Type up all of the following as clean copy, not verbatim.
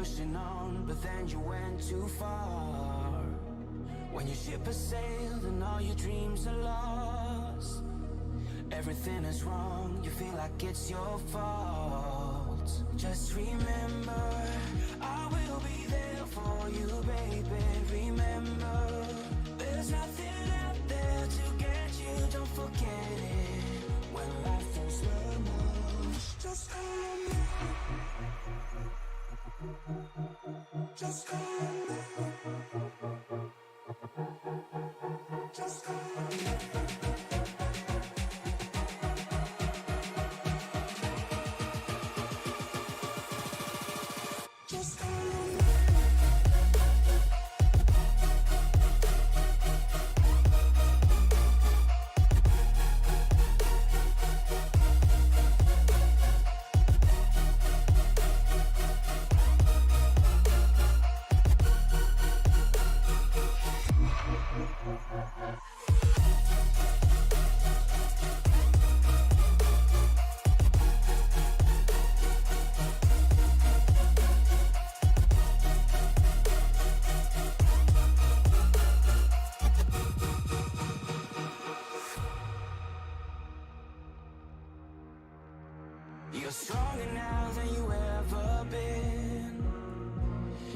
pushing on, but then you went too far. When your ship has sailed and all your dreams are lost, everything is wrong, you feel like it's your fault. Just remember, I will be there for you, baby. Remember, there's nothing out there to get you, don't forget it. When life throws lemons, just call me. Just call me. Just call me. Just call me. You're stronger now than you ever been.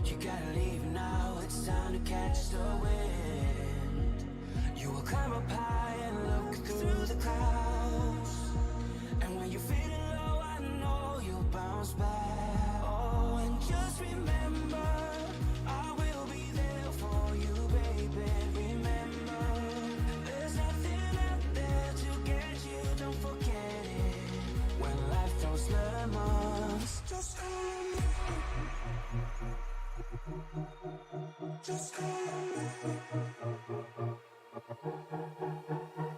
You gotta leave now, it's time to catch the wind. You will climb up high and look through the clouds, and when you're feeling low, I know you'll bounce back. Oh, and just remember, I will be there for you, baby. Remember, there's nothing out there to get you, don't forget it. When life throws lemons, just call me. Just call me.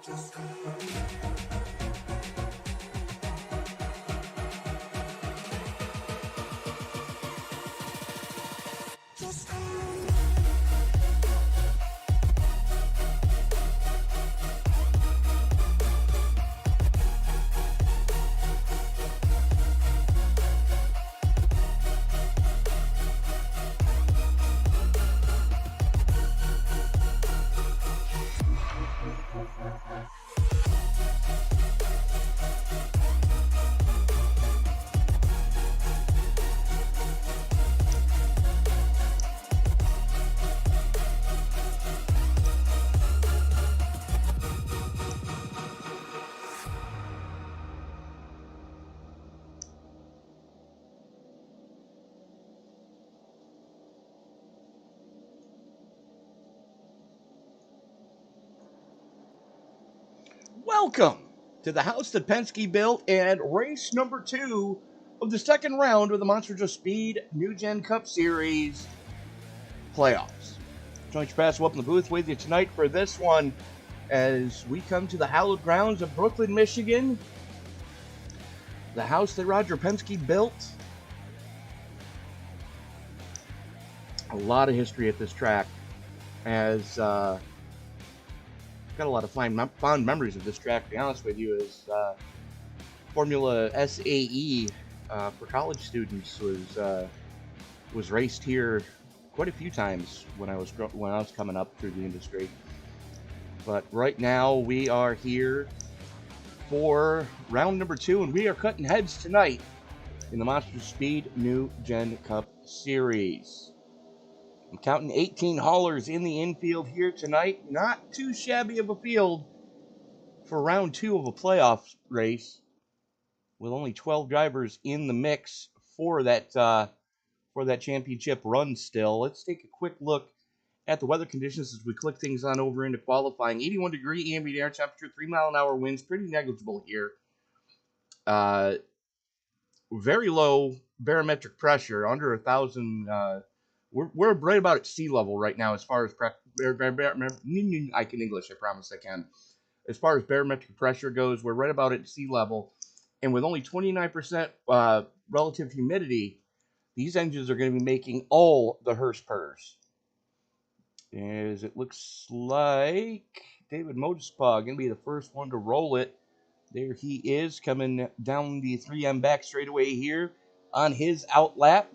Just call me. Just call me. Welcome to the house that Penske built and race number 2 of the second round of the Monsters of Speed NewGen Cup Series playoffs. Joint Trapasso up in the booth with you tonight for this one as we come to the hallowed grounds of Brooklyn, Michigan. The house that Roger Penske built. A lot of history at this track as got a lot of fond memories of this track, to be honest with you, as Formula SAE for college students was raced here quite a few times when I was coming up through the industry. But right now we are here for round number 2, and we are cutting heads tonight in the Monsters Speed NewGen Cup Series. I'm counting 18 haulers in the infield here tonight. Not too shabby of a field for round 2 of a playoff race, with only 12 drivers in the mix for that championship run still. Let's take a quick look at the weather conditions as we click things on over into qualifying. 81 degree ambient air temperature, 3-mile-an-hour winds, pretty negligible here. Very low barometric pressure, under 1,000. We're right about at sea level right now as far as I can English, I promise I can. As far as barometric pressure goes, we're right about at sea level. And with only 29% relative humidity, these engines are going to be making all the Hearst purrs. As it looks like David Modespaw going to be the first one to roll it. There he is, coming down the 3M back straightaway here on his out lap.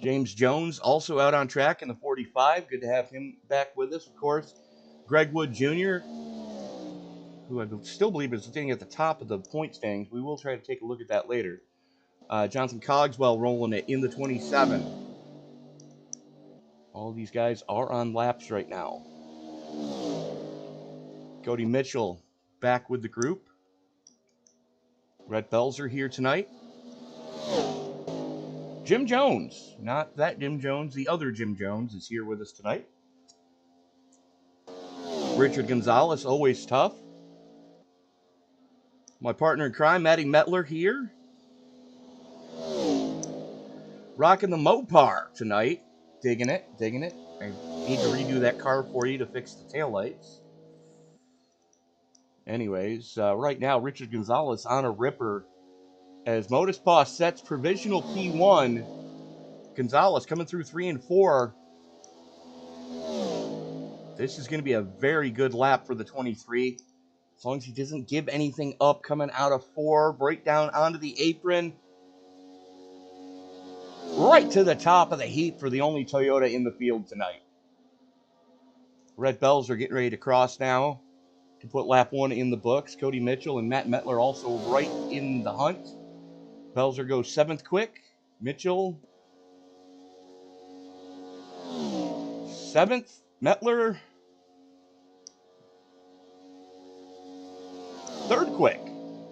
James Jones also out on track in the 45. Good to have him back with us, of course. Greg Wood Jr., who I still believe is sitting at the top of the point standings. We will try to take a look at that later. Jonathan Cogswell rolling it in the 27. All these guys are on laps right now. Cody Mitchell back with the group. Rhett Belzer here tonight. Jim Jones, not that Jim Jones, the other Jim Jones is here with us tonight. Richard Gonzalez, always tough. My partner in crime, Matty Metler here. Rocking the Mopar tonight. Digging it. I need to redo that car for you to fix the taillights. Anyways, right now, Richard Gonzalez on a ripper as Modespaw sets provisional P1. Gonzalez coming through 3 and 4. This is going to be a very good lap for the 23. As long as he doesn't give anything up coming out of 4. Breakdown onto the apron. Right to the top of the heap for the only Toyota in the field tonight. Red Bells are getting ready to cross now to put lap 1 in the books. Cody Mitchell and Matt Metler also right in the hunt. Belzer goes 7th quick. Mitchell 7th. Metler 3rd quick.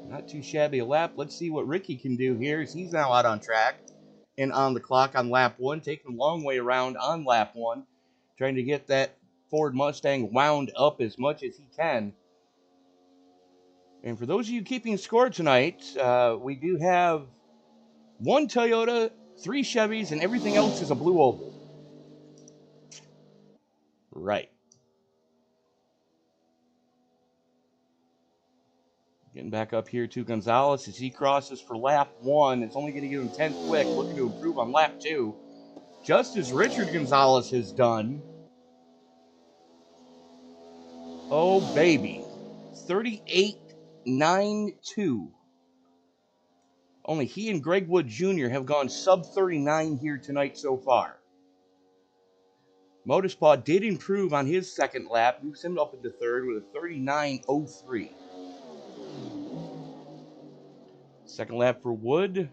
Not too shabby a lap. Let's see what Ricky can do here. He's now out on track and on the clock on lap 1, taking a long way around on lap 1, trying to get that Ford Mustang wound up as much as he can. And for those of you keeping score tonight, we do have 1 Toyota, 3 Chevys, and everything else is a blue oval. Right. Getting back up here to Gonzalez as he crosses for lap 1. It's only going to give him 10th quick, looking to improve on lap 2. Just as Richard Gonzalez has done. Oh, baby. 38.92. Only he and Greg Wood Jr. have gone sub-39 here tonight so far. Modespaw did improve on his second lap, moves him up into 3rd with a 39.03. Second lap for Wood.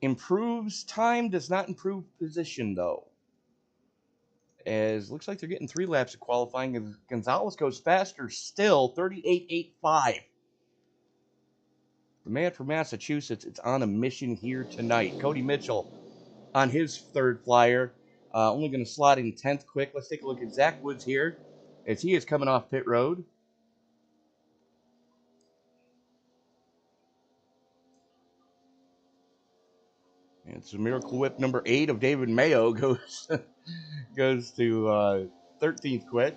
Improves time, does not improve position, though. As looks like they're getting 3 laps of qualifying, and Gonzalez goes faster still, 38.85. The man from Massachusetts is on a mission here tonight. Cody Mitchell on his 3rd flyer. Only going to slot in 10th quick. Let's take a look at Zach Woods here as he is coming off pit road. And it's a Miracle Whip number 8 of David Mayo goes to 13th quick.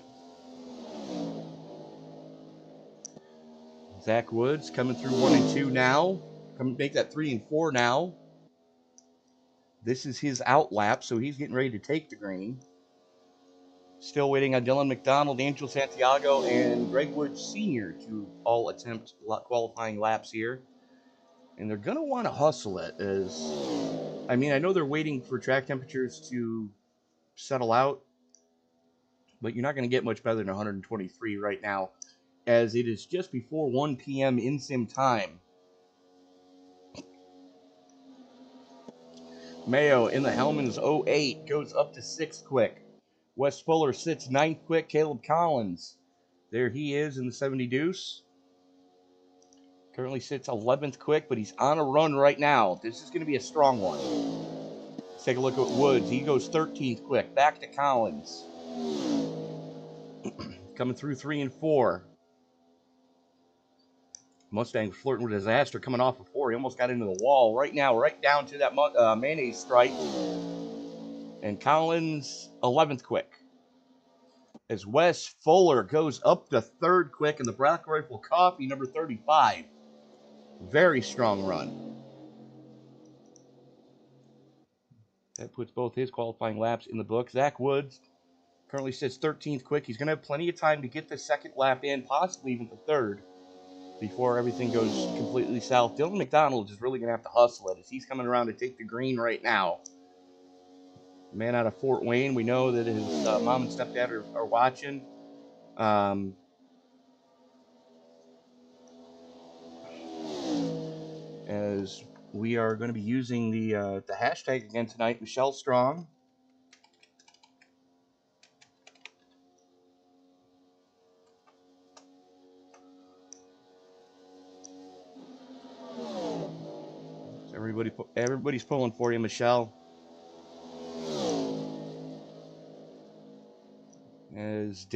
Zach Woods coming through 1 and 2 now. Come make that 3 and 4 now. This is his out lap, so he's getting ready to take the green. Still waiting on Dylan McDonald, Angel Santiago, and Greg Wood Sr. to all attempt qualifying laps here. And they're going to want to hustle it I know they're waiting for track temperatures to settle out, but you're not going to get much better than 123 right now, as it is just before 1 p.m. in sim time. Mayo in the Hellman's 08 goes up to 6th quick. Wes Fuller sits 9th quick. Caleb Collins, there he is in the 70 deuce. Currently sits 11th quick, but he's on a run right now. This is going to be a strong one. Let's take a look at Woods. He goes 13th quick. Back to Collins. Coming through 3 and 4. Mustang flirting with disaster coming off of 4. He almost got into the wall right now, right down to that mayonnaise stripe. And Collins, 11th quick. As Wes Fuller goes up to 3rd quick in the Black Rifle Coffee, number 35. Very strong run. That puts both his qualifying laps in the book. Zach Woods currently sits 13th quick. He's going to have plenty of time to get the 2nd lap in, possibly even the 3rd. before everything goes completely south. Dylan McDonald is really going to have to hustle it as he's coming around to take the green right now. Man out of Fort Wayne. We know that his mom and stepdad are watching. As we are going to be using the hashtag again tonight, Michelle Strong. So everybody's pulling for you, Michelle. As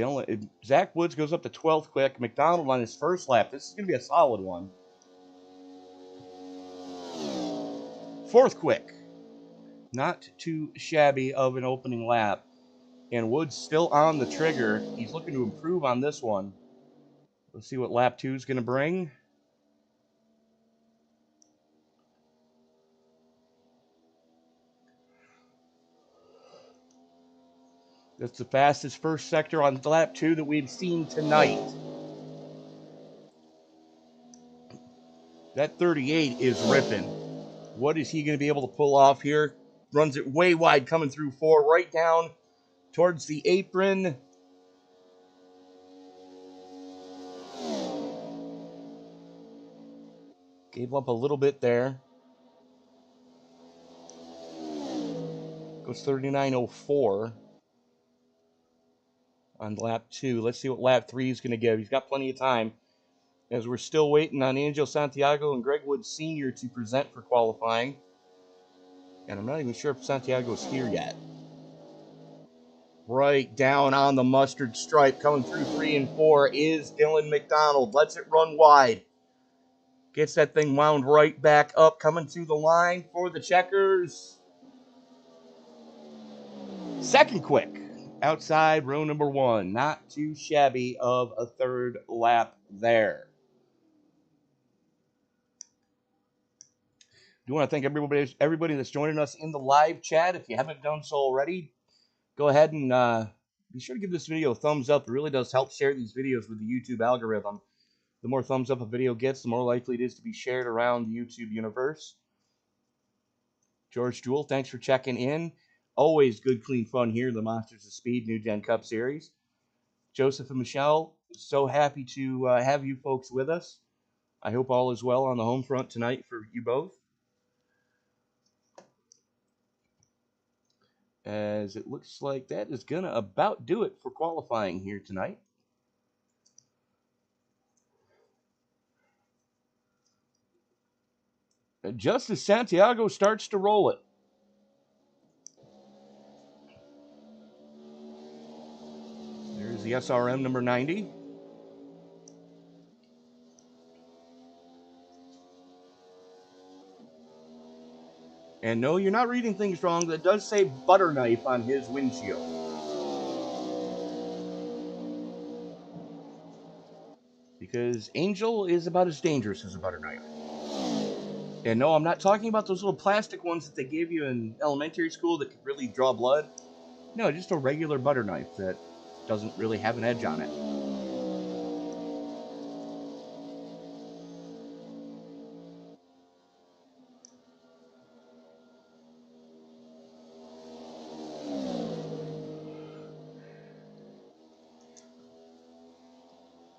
Zach Woods goes up to 12th quick. McDonald on his first lap. This is going to be a solid one. 4th quick. Not too shabby of an opening lap. And Woods still on the trigger. He's looking to improve on this one. Let's see what lap 2 is going to bring. That's the fastest first sector on lap 2 that we've seen tonight. That 38 is ripping. What is he going to be able to pull off here? Runs it way wide coming through 4, right down towards the apron. Gave up a little bit there. Goes 39.04 on lap 2. Let's see what lap 3 is going to give. He's got plenty of time as we're still waiting on Angel Santiago and Greg Wood Sr. to present for qualifying. And I'm not even sure if Santiago's here yet. Right down on the mustard stripe, coming through 3 and 4 is Dylan McDonald. Lets it run wide. Gets that thing wound right back up, coming to the line for the checkers. 2nd quick, outside row number 1. Not too shabby of a 3rd lap there. Do want to thank everybody that's joining us in the live chat. If you haven't done so already, go ahead and be sure to give this video a thumbs up. It really does help share these videos with the YouTube algorithm. The more thumbs up a video gets, the more likely it is to be shared around the YouTube universe. George Jewell, thanks for checking in. Always good, clean fun here, the Monsters of Speed NewGen Cup Series. Joseph and Michelle, so happy to have you folks with us. I hope all is well on the home front tonight for you both. As it looks like that is going to about do it for qualifying here tonight. Just as Santiago starts to roll it. There's the SRM number 90. And no, you're not reading things wrong. That does say butter knife on his windshield. Because Angel is about as dangerous as a butter knife. And no, I'm not talking about those little plastic ones that they gave you in elementary school that could really draw blood. No, just a regular butter knife that doesn't really have an edge on it.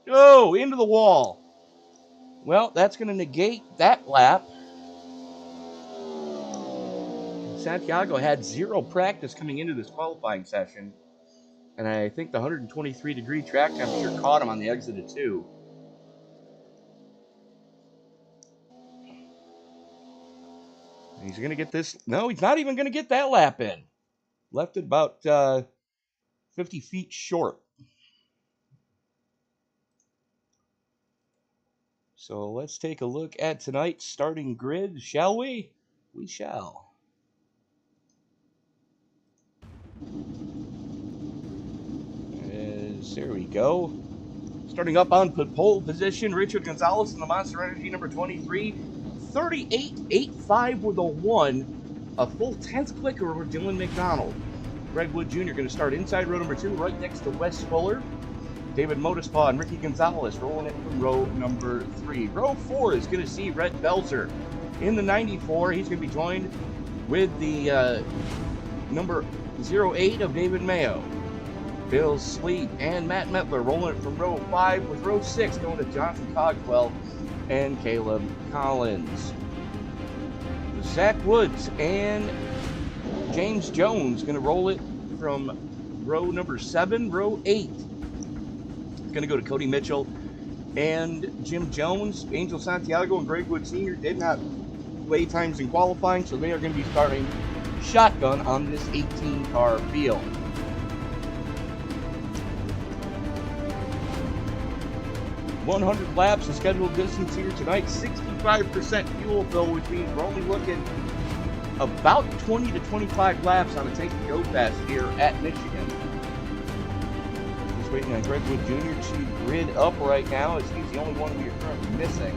Oh, into the wall. Well, that's going to negate that lap. Santiago had 0 practice coming into this qualifying session. And I think the 123-degree track temperature caught him on the exit of 2. And he's going to get this. No, he's not even going to get that lap in. Left it about 50 feet short. So let's take a look at tonight's starting grid, shall we? We shall. There we go. Starting up on pole position, Richard Gonzalez in the Monster Energy number 23. 38.85 with a 1. A full 10th clicker over Dylan McDonald. Greg Wood Jr. going to start inside row number 2, right next to Wes Fuller. David Modespaw and Ricky Gonzalez rolling it from row number 3. Row 4 is going to see Rhett Belzer in the 94. He's going to be joined with the number 08 of David Mayo. Bill Sleet and Matt Metler rolling it from row 5, with row 6 going to Jonathan Cogswell and Caleb Collins. Zach Woods and James Jones going to roll it from row number 7. Row 8 is going to go to Cody Mitchell and Jim Jones. Angel Santiago and Greg Wood Sr. did not weigh times in qualifying, so they are going to be starting shotgun on this 18-car field. .100 laps, the scheduled distance here tonight, 65% fuel fill, which means we're only looking about 20 to 25 laps on a tank to go fast here at Michigan. Just waiting on Greg Wood Jr. to grid up right now, as he's the only one we are currently missing.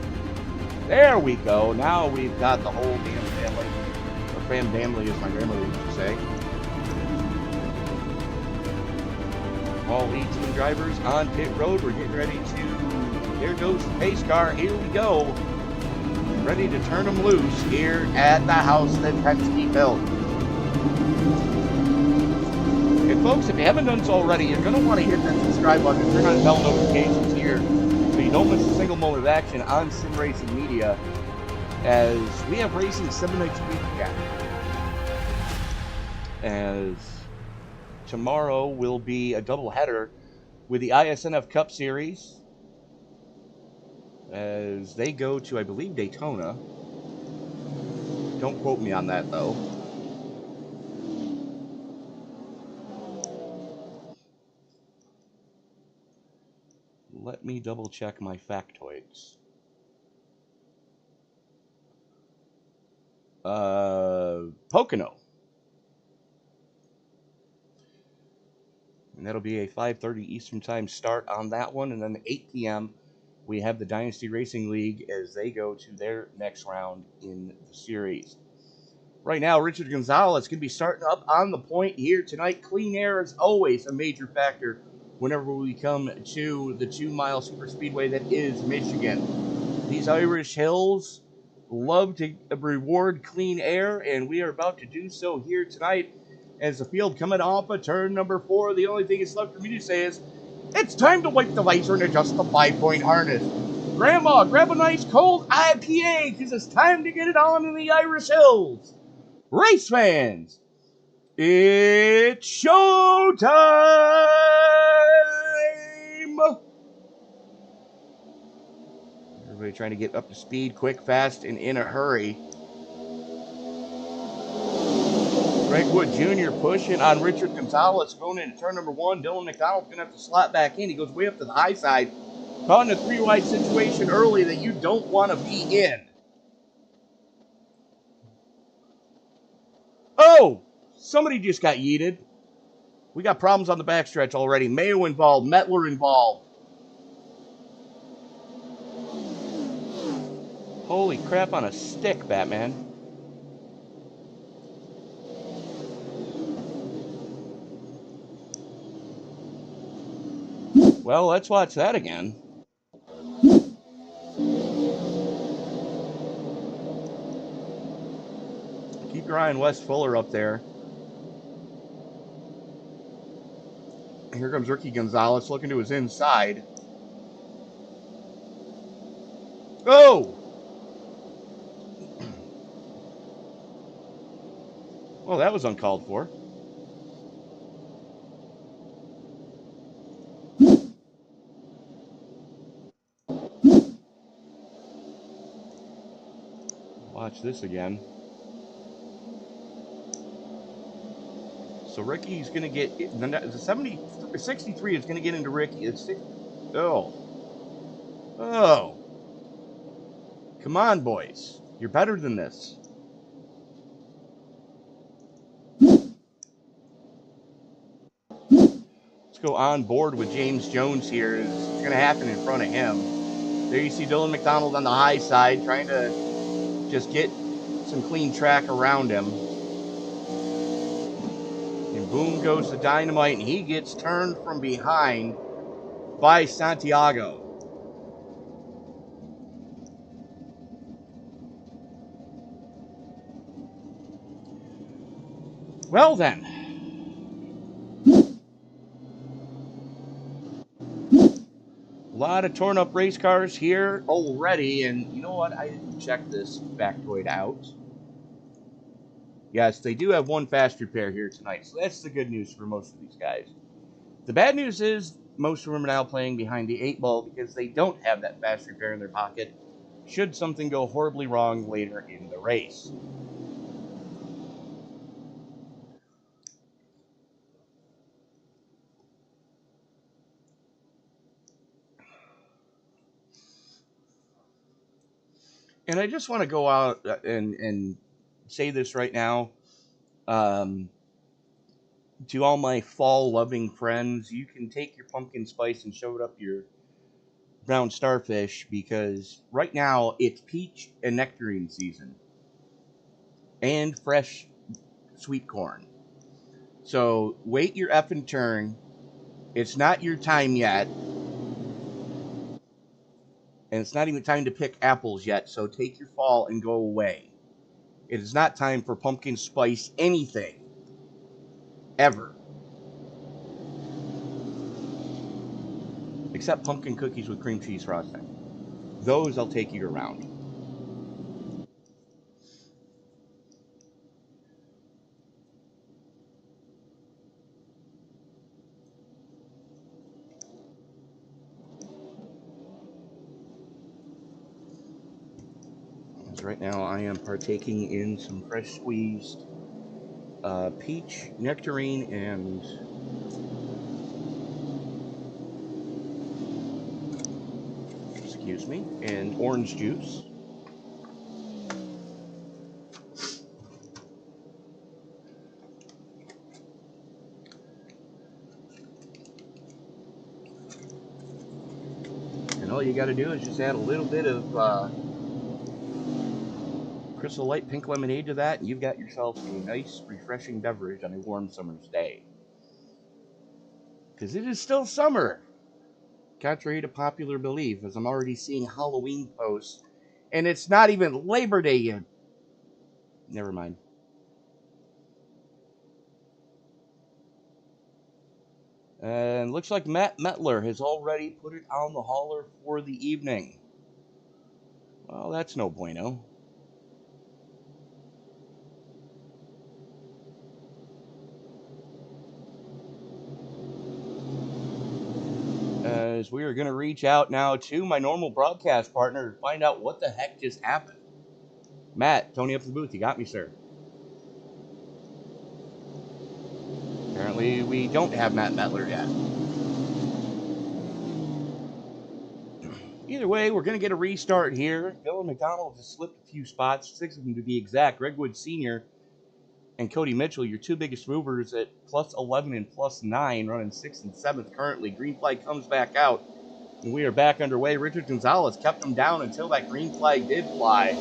There we go. Now we've got the whole damn family, or fam family as my grandmother used to say. All 18 drivers on pit road. We're getting ready to, there goes the pace car. Here we go. Ready to turn them loose here at the house that Penske built. And folks, if you haven't done so already, you're going to want to hit that subscribe button and turn on bell notifications here so you don't miss a single moment of action on Sim Racing Media, as we have racing 7 nights a week again. As tomorrow will be a doubleheader with the ISNF Cup Series, as they go to, I believe, Daytona. Don't quote me on that, though. Let me double check my factoids. Pocono. And that'll be a 5:30 Eastern Time start on that one, and then at 8 p.m. we have the Dynasty Racing League as they go to their next round in the series. Right now, Richard Gonzalez can be starting up on the point here tonight. Clean air is always a major factor whenever we come to the 2-mile superspeedway that is Michigan. These Irish hills love to reward clean air, and we are about to do so here tonight as the field coming off of turn number 4. The only thing that's left for me to say is, it's time to wipe the visor and adjust the 5-point harness. Grandma, grab a nice cold IPA, because it's time to get it on in the Irish Hills. Race fans, it's showtime! Everybody trying to get up to speed quick, fast, and in a hurry. Greg Wood Jr. pushing on Richard Gonzalez going into turn number 1. Dylan McDonald's going to have to slot back in. He goes way up to the high side. Caught in a 3-wide situation early that you don't want to be in. Oh! Somebody just got yeeted. We got problems on the backstretch already. Mayo involved. Metler involved. Holy crap on a stick, Batman. Well, let's watch that again. Keep your eye on Wes Fuller up there. Here comes Ricky Gonzalez looking to his inside. Oh! Well, that was uncalled for. Watch this again. So Ricky's going to get, the 63 is going to get into Ricky. It's oh. Come on, boys. You're better than this. Let's go on board with James Jones here. It's going to happen in front of him. There you see Dylan McDonald on the high side trying to just get some clean track around him. And boom goes the dynamite, and he gets turned from behind by Santiago. Well then, a lot of torn up race cars here already, and you know what? I didn't check this factoid out. Yes, they do have one fast repair here tonight, so that's the good news for most of these guys. The bad news is most of them are now playing behind the 8 ball because they don't have that fast repair in their pocket should something go horribly wrong later in the race. And I just want to go out and say this right now. To all my fall-loving friends, you can take your pumpkin spice and shove it up your brown starfish because right now it's peach and nectarine season and fresh sweet corn. So wait your effing turn. It's not your time yet. And it's not even time to pick apples yet, so take your fall and go away. It is not time for pumpkin spice anything. Ever. Except pumpkin cookies with cream cheese frosting. Those I'll take you around. As right now I am partaking in some fresh squeezed peach, nectarine, and excuse me, and orange juice. And all you got to do is just add a little bit of Crystal Light pink lemonade to that, and you've got yourself a nice, refreshing beverage on a warm summer's day. Because it is still summer, contrary to popular belief, as I'm already seeing Halloween posts, and it's not even Labor Day yet. Never mind. And looks like Matt Metler has already put it on the hauler for the evening. Well, that's no bueno. As we are going to reach out now to my normal broadcast partner to find out what the heck just happened. Matt, Tony up to the booth. You got me, sir. Apparently, we don't have Matt Metler yet. Either way, we're going to get a restart here. Dylan McDonald has slipped a few spots, 6 of them to be exact. Greg Wood Sr. and Cody Mitchell, your two biggest movers at plus 11 and plus 9, running 6th and 7th currently. Green flag comes back out, and we are back underway. Richard Gonzalez kept them down until that green flag did fly.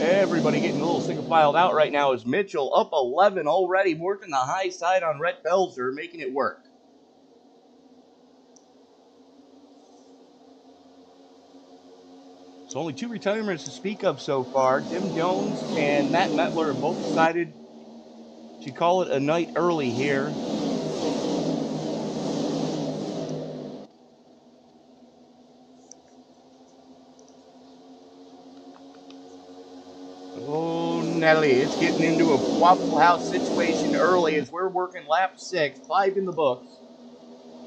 Everybody getting a little single filed out right now is Mitchell up 11 already, working the high side on Rhett Belzer, making it work. So only 2 retirements to speak of so far. Tim Jones and Matt Metler have both decided to call it a night early here. Oh, Natalie, it's getting into a Waffle House situation early as we're working lap 6, 5 in the books,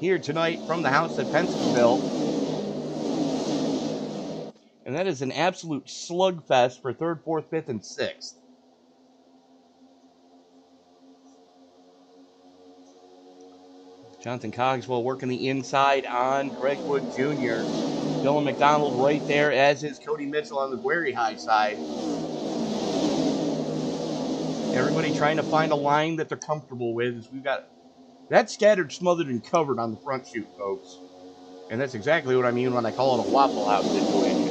here tonight from the house at Pensacola. And that is an absolute slugfest for 3rd, 4th, 5th, and 6th. Jonathan Cogswell working the inside on Greg Wood Jr. Dylan McDonald right there, as is Cody Mitchell on the very high side. Everybody trying to find a line that they're comfortable with. As we've got that scattered, smothered, and covered on the front chute, folks. And that's exactly what I mean when I call it a Waffle House situation.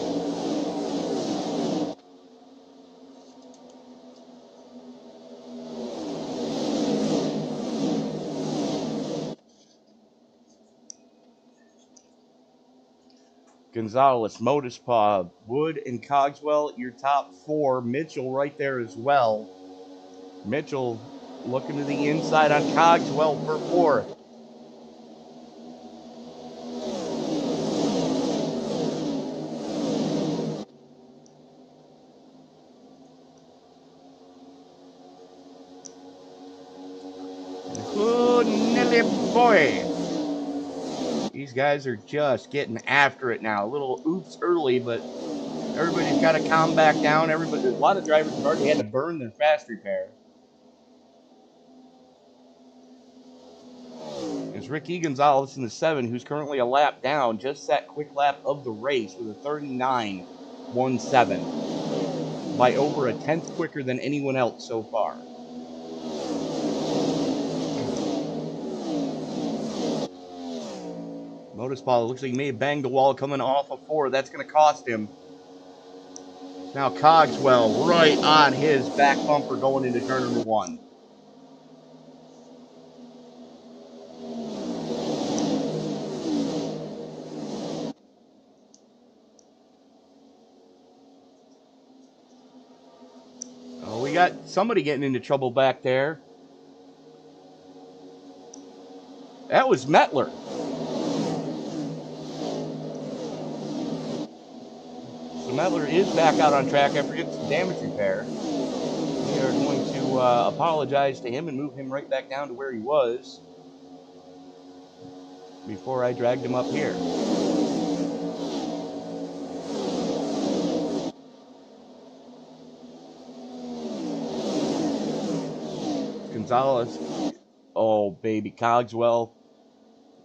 Gonzalez, Modispaw, Wood, and Cogswell, your top four. Mitchell right there as well. Mitchell looking to the inside on Cogswell for fourth. Oh, Nelly boy. These guys are just getting after it now. A little oops early, but everybody's got to calm back down. A lot of drivers have already had to burn their fast repair. It's Ricky Gonzalez in the 7, who's currently a lap down, just that quick lap of the race with a 39.17 by over a tenth quicker than anyone else so far. Modispaw looks like he may have banged the wall coming off of 4. That's going to cost him. Now Cogswell right on his back bumper going into turn number 1. Oh, we got somebody getting into trouble back there. That was Metler. So Metler is back out on track after getting some damage repair. We are going to apologize to him and move him right back down to where he was before I dragged him up here. Gonzalez. Oh, baby. Cogswell.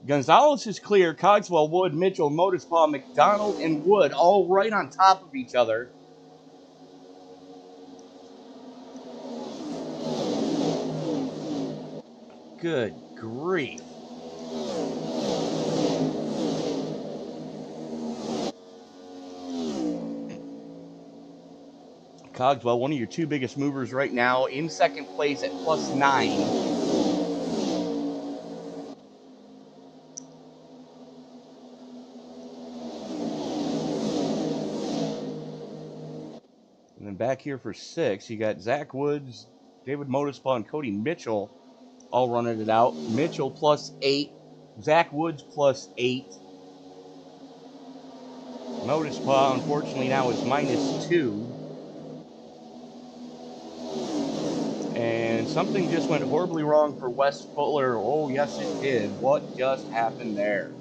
Gonzalez is clear. Cogswell, Wood, Mitchell, Modispaw, McDonald, and Wood all right on top of each other. Good grief. Cogswell, one of your two biggest movers right now, in second place at +9. And then back here for 6, you got Zach Woods, David Modispaw, and Cody Mitchell all running it out. Mitchell +8, Zach Woods +8. Modispaw, unfortunately, now is -2. And something just went horribly wrong for Wes Fuller. Oh, yes, it did. What just happened there?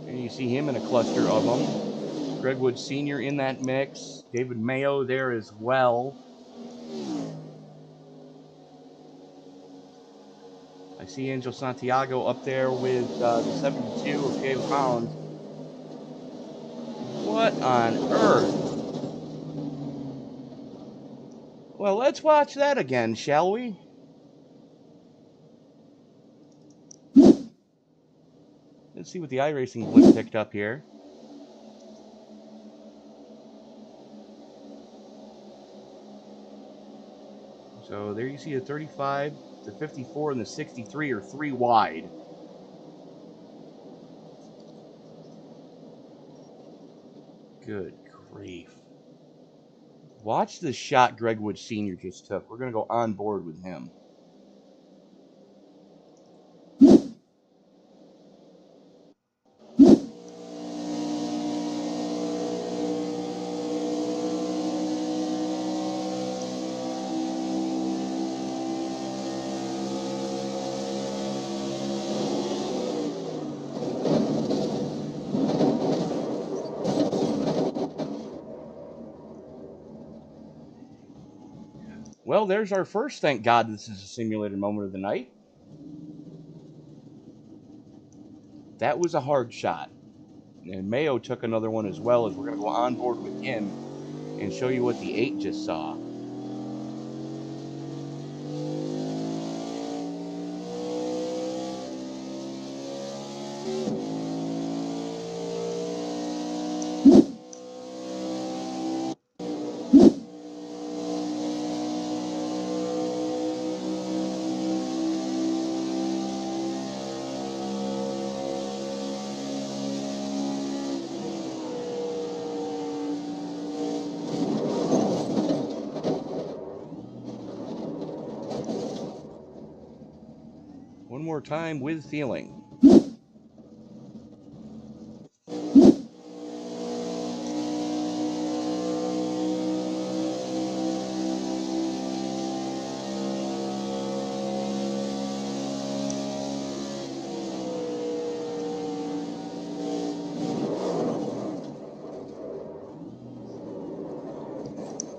And you see him in a cluster of them. Greg Wood Sr. in that mix. David Mayo there as well. I see Angel Santiago up there with the 72 of James Collins. What on earth? Well, let's watch that again, shall we? Let's see what the iRacing blip picked up here. So there you see the 35, the 54, and the 63 are 3 wide. Good grief. Watch the shot Greg Wood Sr. just took. We're going to go on board with him. Well, there's our first. Thank God this is a simulated moment of the night. That was a hard shot. And Mayo took another one as well, as we're going to go on board with him and show you what the 8 just saw. One more time with feeling.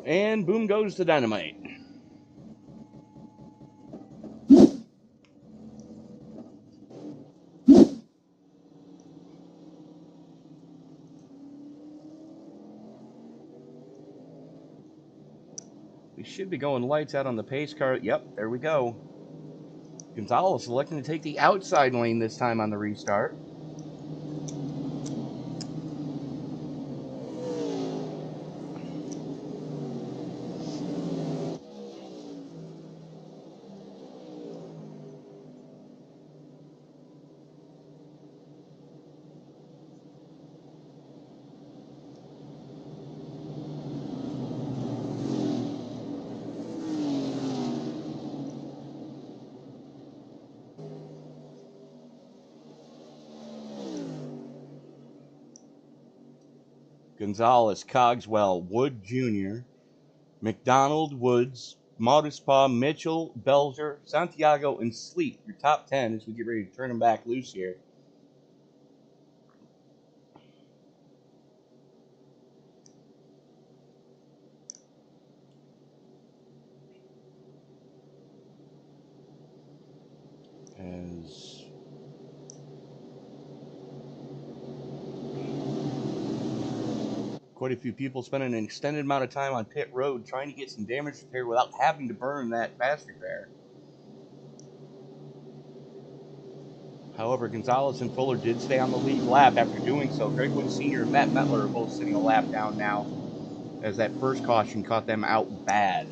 And boom goes the dynamite. We should be going lights out on the pace car. Yep, there we go. Gonzalez electing to take the outside lane this time on the restart. Gonzalez, Cogswell, Wood Jr., McDonald, Woods, Modespaw, Mitchell, Belger, Santiago, and Sleep. Your top 10 as we get ready to turn them back loose here. As quite a few people spending an extended amount of time on pit road trying to get some damage repair without having to burn that fast repair. However, Gonzalez and Fuller did stay on the lead lap after doing so. Greg Wood Sr. and Matt Metler are both sitting a lap down now, as that first caution caught them out bad.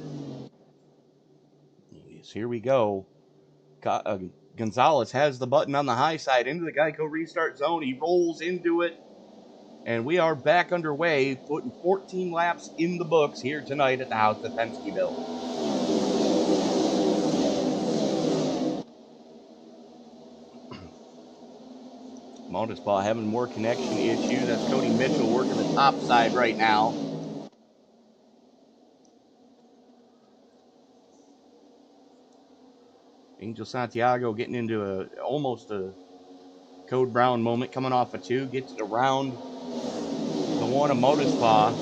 Yes, here we go. Gonzalez has the button on the high side into the Geico restart zone. He rolls into it, and we are back underway, putting 14 laps in the books here tonight at the house that Penske built. Modespaw having more connection issues. That's Cody Mitchell working the top side right now. Angel Santiago getting into almost a Code Brown moment, coming off a 2, gets it around the one of Modespaw.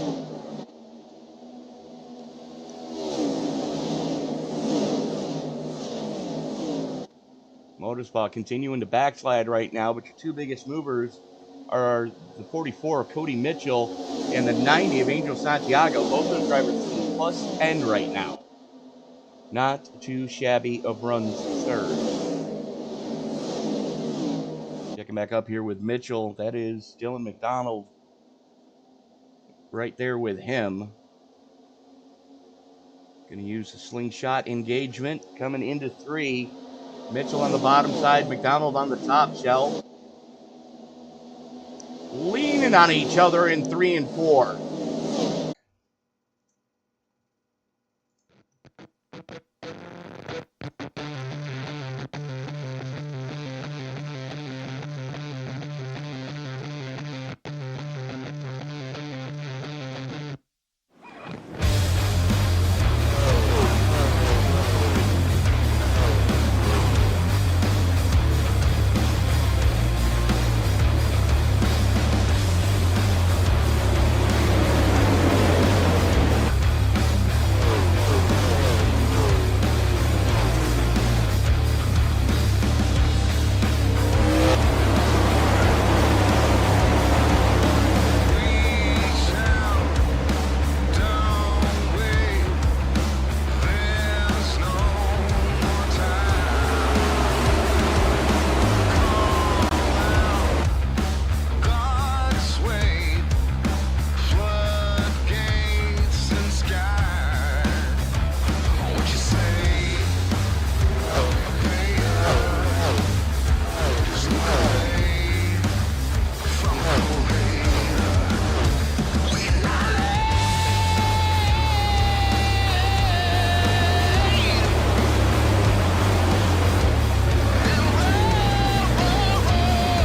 Modespaw continuing to backslide right now, but your two biggest movers are the 44 of Cody Mitchell and the 90 of Angel Santiago. Both of those drivers sitting plus 10 right now. Not too shabby of runs third. Checking back up here with Mitchell. That is Dylan McDonald right there with him. Going to use the slingshot engagement coming into 3. Mitchell on the bottom side, McDonald on the top shelf. Leaning on each other in 3 and 4.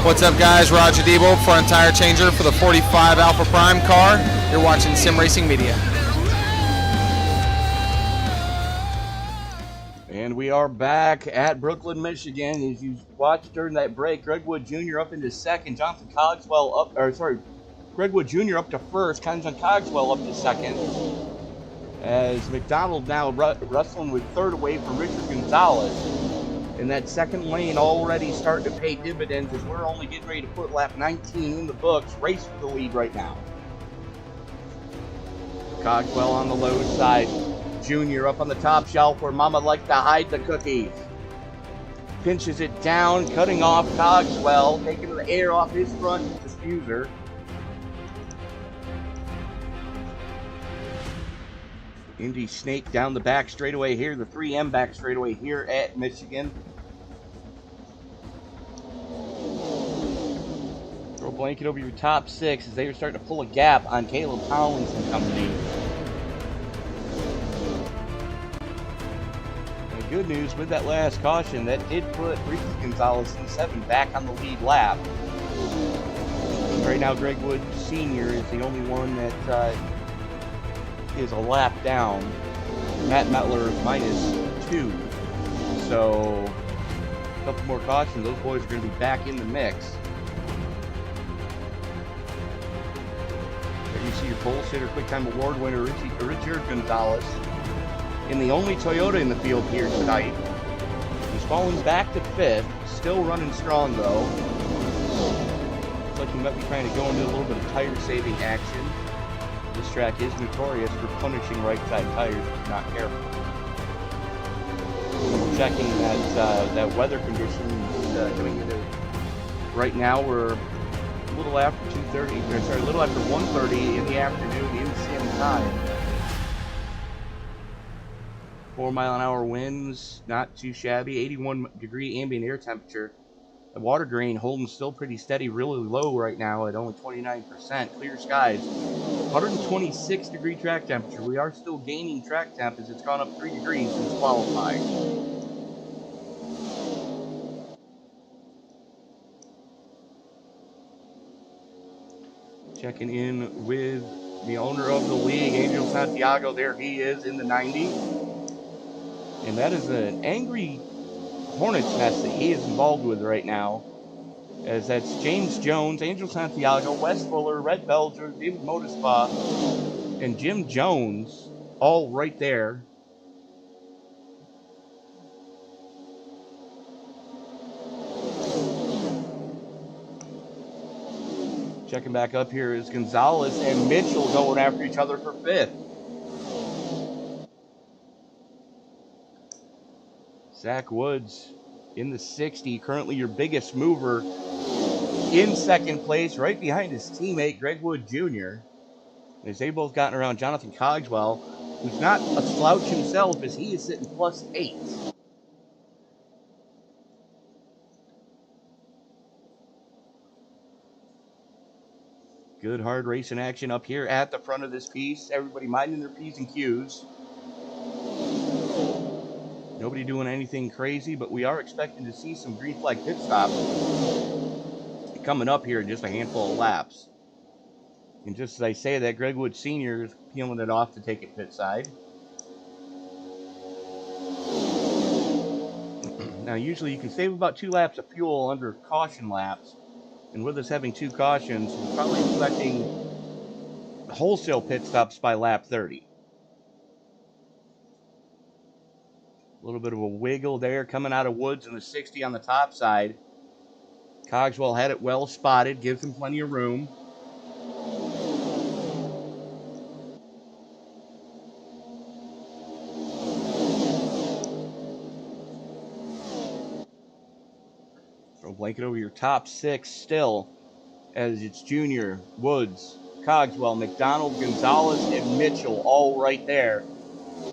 What's up, guys? Roger Debo, front tire changer for the 45 Alpha Prime car. You're watching Sim Racing Media. And we are back at Brooklyn, Michigan. As you watched during that break, Greg Wood Jr. up into second, Jonathan Cogswell Greg Wood Jr. up to first, Jonathan Cogswell up to second. As McDonald now wrestling with third away from Richard Gonzalez. And that second lane already starting to pay dividends as we're only getting ready to put lap 19 in the books. Race for the lead right now. Cogswell on the low side. Junior up on the top shelf where Mama likes to hide the cookies. Pinches it down, cutting off Cogswell, taking the air off his front diffuser. Indy Snake down the back straightaway here, the 3M back straightaway here at Michigan. Throw a blanket over your top six as they are starting to pull a gap on Caleb Collins and company. And the good news with that last caution, that did put Ricky Gonzalez in 7 back on the lead lap. Right now, Greg Wood Sr. is the only one that is a lap down. Matt Metler is -2. So, a couple more cautions. Those boys are going to be back in the mix. There you see your pole sitter, quick time award winner, Richard Gonzalez, in the only Toyota in the field here tonight. He's falling back to 5th, still running strong though. Looks like he might be trying to go into a little bit of tire saving action. This track is notorious for punishing right side tires if not careful. Checking that weather conditions going into right now. We're a little after 2:30. A little after 1:30 in the afternoon in San time. 4-mile-an-hour winds, not too shabby. 81-degree ambient air temperature. The water grain holding still pretty steady, really low right now at only 29%. Clear skies. 126-degree track temperature. We are still gaining track temp as it's gone up 3 degrees since qualifying. Checking in with the owner of the league, Angel Santiago. There he is in the 90. And that is an angry hornet's nest that he is involved with right now. As that's James Jones, Angel Santiago, Wes Fuller, Red Belger, David Modespa, and Jim Jones, all right there. Checking back up here is Gonzalez and Mitchell going after each other for 5th. Zach Woods in the 60, currently your biggest mover, in 2nd place, right behind his teammate, Greg Wood Jr. As they both gotten around Jonathan Cogswell, who's not a slouch himself, as he is sitting +8. Good hard racing action up here at the front of this piece. Everybody minding their P's and Q's. Nobody doing anything crazy, but we are expecting to see some green flag pit stops coming up here in just a handful of laps. And just as I say that, Greg Wood Sr. is peeling it off to take it pit side. Now, usually you can save about 2 laps of fuel under caution laps. And with us having 2 cautions, we're probably expecting wholesale pit stops by lap 30. A little bit of a wiggle there coming out of Woods in the 60 on the top side. Cogswell had it well spotted, gives him plenty of room. Throw a blanket over your top 6 still, as it's Junior, Woods, Cogswell, McDonald, Gonzalez, and Mitchell all right there.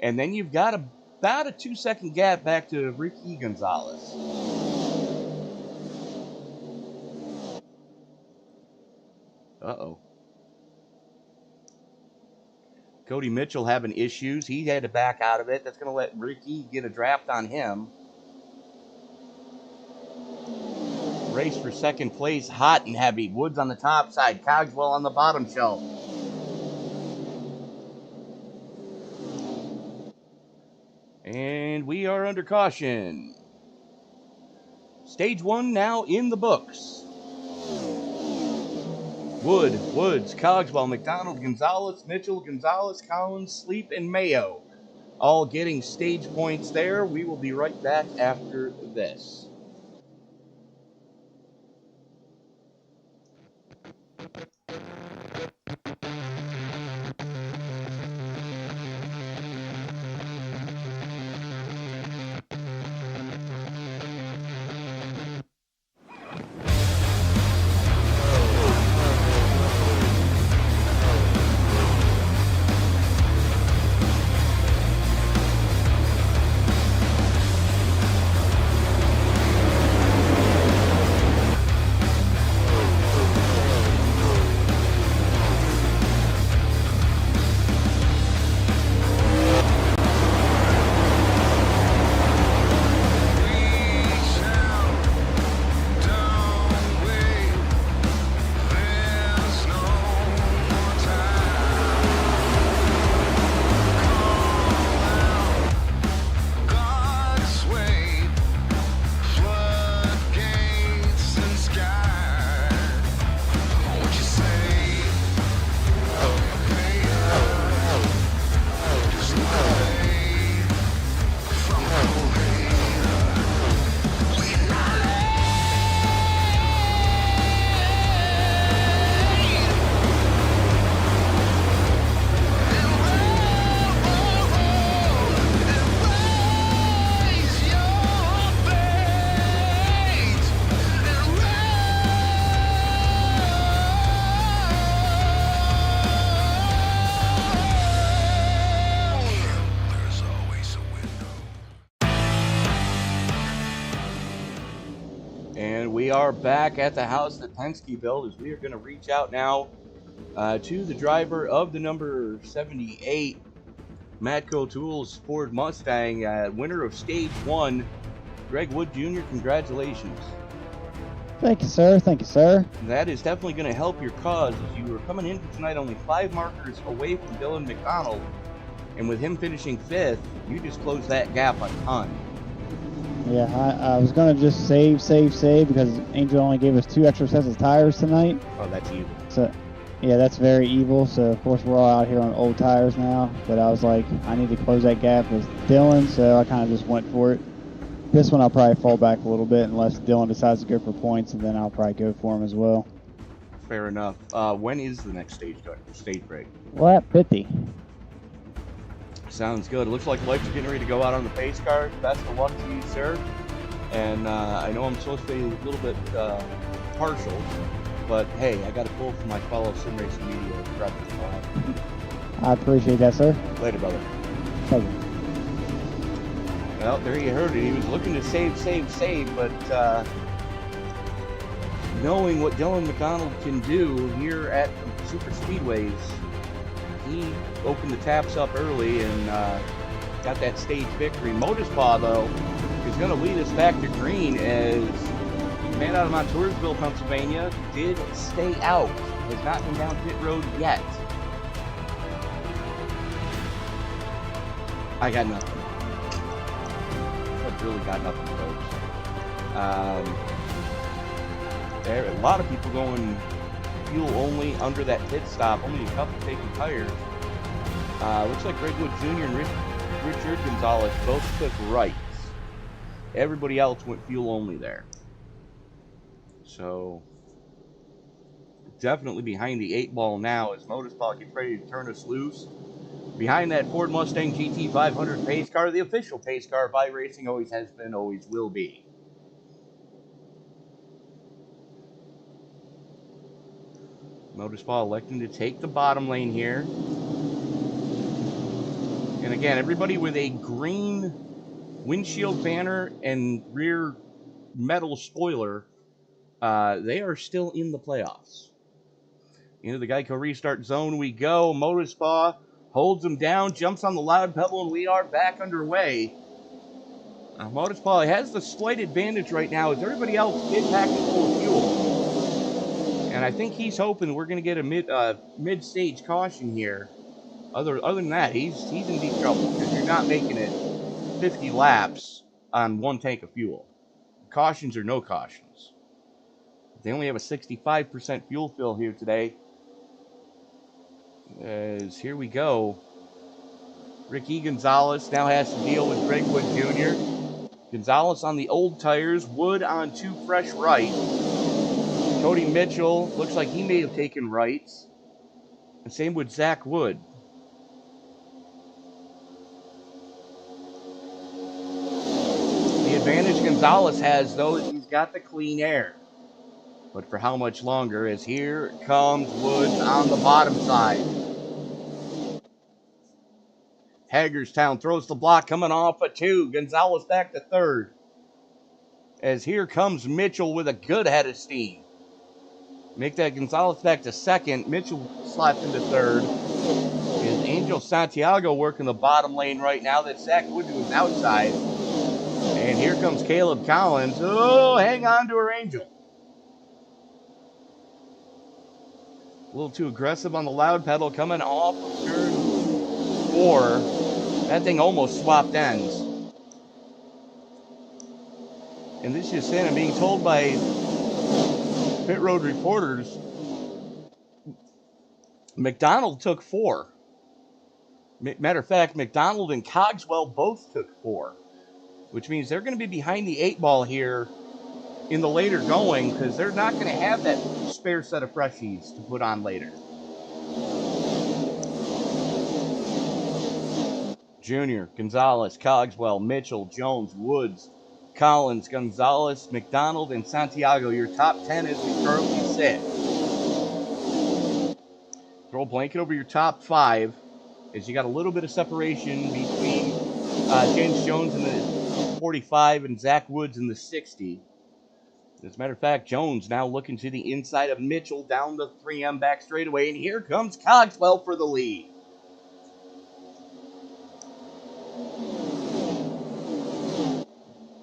And then you've got about a 2-second gap back to Ricky Gonzalez. Uh-oh. Cody Mitchell having issues. He had to back out of it. That's going to let Ricky get a draft on him. Race for second place, hot and heavy. Woods on the top side, Cogswell on the bottom shelf. And we are under caution. Stage 1 now in the books. Woods, Cogswell, McDonald, Gonzalez, Mitchell, Gonzalez, Collins, Sleep, and Mayo. All getting stage points there. We will be right back after this. And we are back at the house that Penske built as we are going to reach out now to the driver of the number 78 Matco Tools Ford Mustang, winner of Stage 1, Greg Wood Jr. Congratulations. Thank you, sir. Thank you, sir. That is definitely going to help your cause as you were coming into tonight only 5 markers away from Dylan McDonald. And with him finishing 5th, you just closed that gap a ton. Yeah, I was going to just save because Angel only gave us 2 extra sets of tires tonight. Oh, that's evil. So, yeah, that's very evil. So, of course, we're all out here on old tires now. But I was like, I need to close that gap with Dylan, so I kind of just went for it. This one I'll probably fall back a little bit unless Dylan decides to go for points, and then I'll probably go for him as well. Fair enough. When is the next stage break? Well, at 50. Sounds good. It looks like Life's getting ready to go out on the pace car. Best of luck to you, sir. And I know I'm supposed to be a little bit partial, but hey, I got to pull for my fellow sim racing media representative. I appreciate that, sir. Later, brother. Thank you. Well, there you heard it. He was looking to save, but knowing what Dylan McDonald can do here at the super speedways, he opened the taps up early and got that stage victory. Motorspaw, though, is going to lead us back to green as the man out of Montoursville, Pennsylvania, did stay out. Has not been down pit road yet. I got nothing. I've really got nothing, folks. There are a lot of people going fuel only under that pit stop, only a couple taking tires. Looks like Greg Wood Jr. and Richard Gonzalez both took rights. Everybody else went fuel only there. So, definitely behind the 8 ball now as Motorspaw gets ready to turn us loose. Behind that Ford Mustang GT 500 pace car, the official pace car of iRacing, always has been, always will be. Motorspaw electing to take the bottom lane here. And again, everybody with a green windshield banner and rear metal spoiler, they are still in the playoffs. Into the Geico restart zone we go. Motorspaw holds him down, jumps on the loud pedal, and we are back underway. Motorsport has the slight advantage right now as everybody else did pack it full of fuel. And I think he's hoping we're going to get a mid-stage caution here. Other than that, he's in deep trouble because you're not making it 50 laps on one tank of fuel. Cautions or no cautions. They only have a 65% fuel fill here today. As here we go. Ricky Gonzalez now has to deal with Greg Wood Jr. Gonzalez on the old tires, Wood on 2 fresh right. Cody Mitchell looks like he may have taken rights. And same with Zach Wood. The advantage Gonzalez has, though, is he's got the clean air. But for how much longer? As here comes Woods on the bottom side. Hagerstown throws the block coming off at 2. Gonzalez back to 3rd. As here comes Mitchell with a good head of steam. Make that Gonzalez back to 2nd. Mitchell slapped into 3rd. Is Angel Santiago working the bottom lane right now? That's Zach Wood to his outside. And here comes Caleb Collins. Oh, hang on to her, Angel. A little too aggressive on the loud pedal coming off of turn 4. That thing almost swapped ends. And this just in, I'm being told by pit road reporters, McDonald took 4. Matter of fact, McDonald and Cogswell both took 4, which means they're going to be behind the 8 ball here in the later going because they're not going to have that spare set of freshies to put on later. Junior, Gonzalez, Cogswell, Mitchell, Jones, Woods, Collins, Gonzalez, McDonald, and Santiago. Your top 10 as we currently sit. Throw a blanket over your top 5 as you got a little bit of separation between James Jones in the 45 and Zach Woods in the 60. As a matter of fact, Jones now looking to the inside of Mitchell down the 3M back straightaway, and here comes Cogswell for the lead.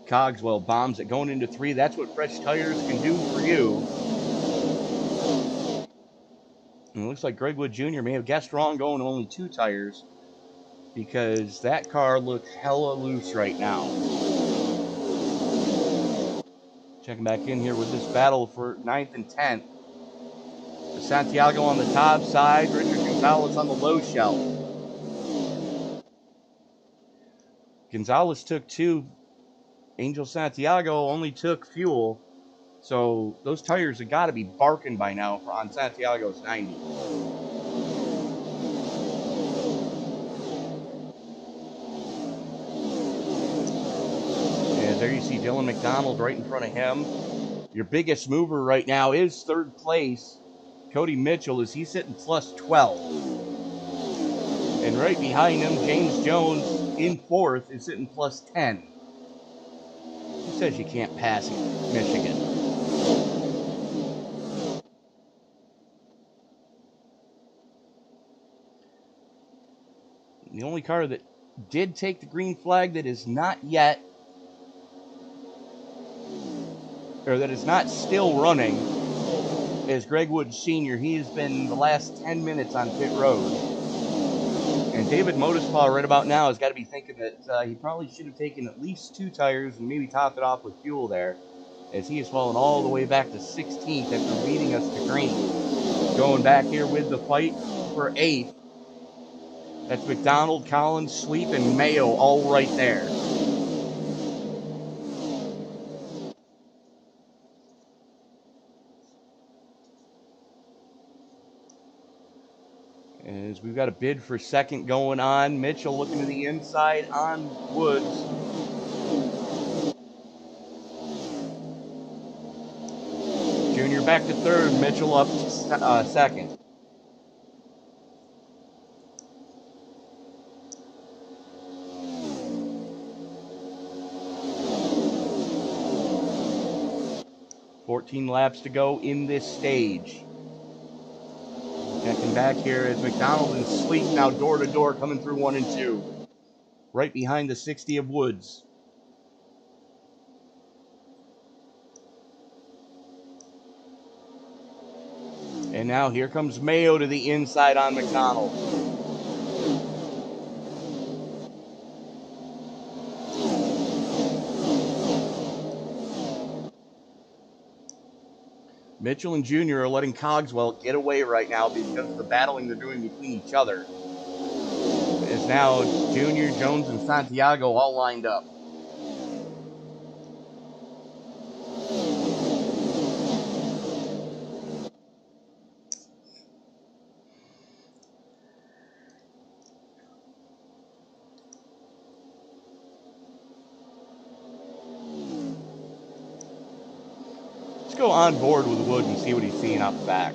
Cogswell bombs it going into 3. That's what fresh tires can do for you. And it looks like Greg Wood Jr. may have guessed wrong going only 2 tires because that car looks hella loose right now. Checking back in here with this battle for 9th and 10th. Santiago on the top side, Richard Gonzalez on the low shelf. Gonzalez took 2. Angel Santiago only took fuel. So those tires have got to be barking by now on Santiago's 90. And there you see Dylan McDonald right in front of him. Your biggest mover right now is 3rd place. Cody Mitchell, as he's sitting plus 12. And right behind him, James Jones in 4th is sitting plus 10. Who says you can't pass Michigan? The only car that did take the green flag that is not yet, or that is not still running, is Greg Wood Sr. He has been the last 10 minutes on pit road. And David Motorsport right about now has got to be thinking that he probably should have taken at least 2 tires and maybe topped it off with fuel there, as he has fallen all the way back to 16th after leading us to green. Going back here with the fight for 8th. That's McDonald, Collins, Sweep, and Mayo all right there. As we've got a bid for 2nd going on. Mitchell looking to the inside on Woods. Junior back to 3rd. Mitchell up to 2nd. $14 laps to go in this stage. Checking back here as McDonald and Sleep now door to door coming through 1 and 2. Right behind the 60 of Woods. And now here comes Mayo to the inside on McDonald. Mitchell and Junior are letting Cogswell get away right now because of the battling they're doing between each other. It's now Junior, Jones, and Santiago all lined up. Let's go on board with Wood and see what he's seeing out the back.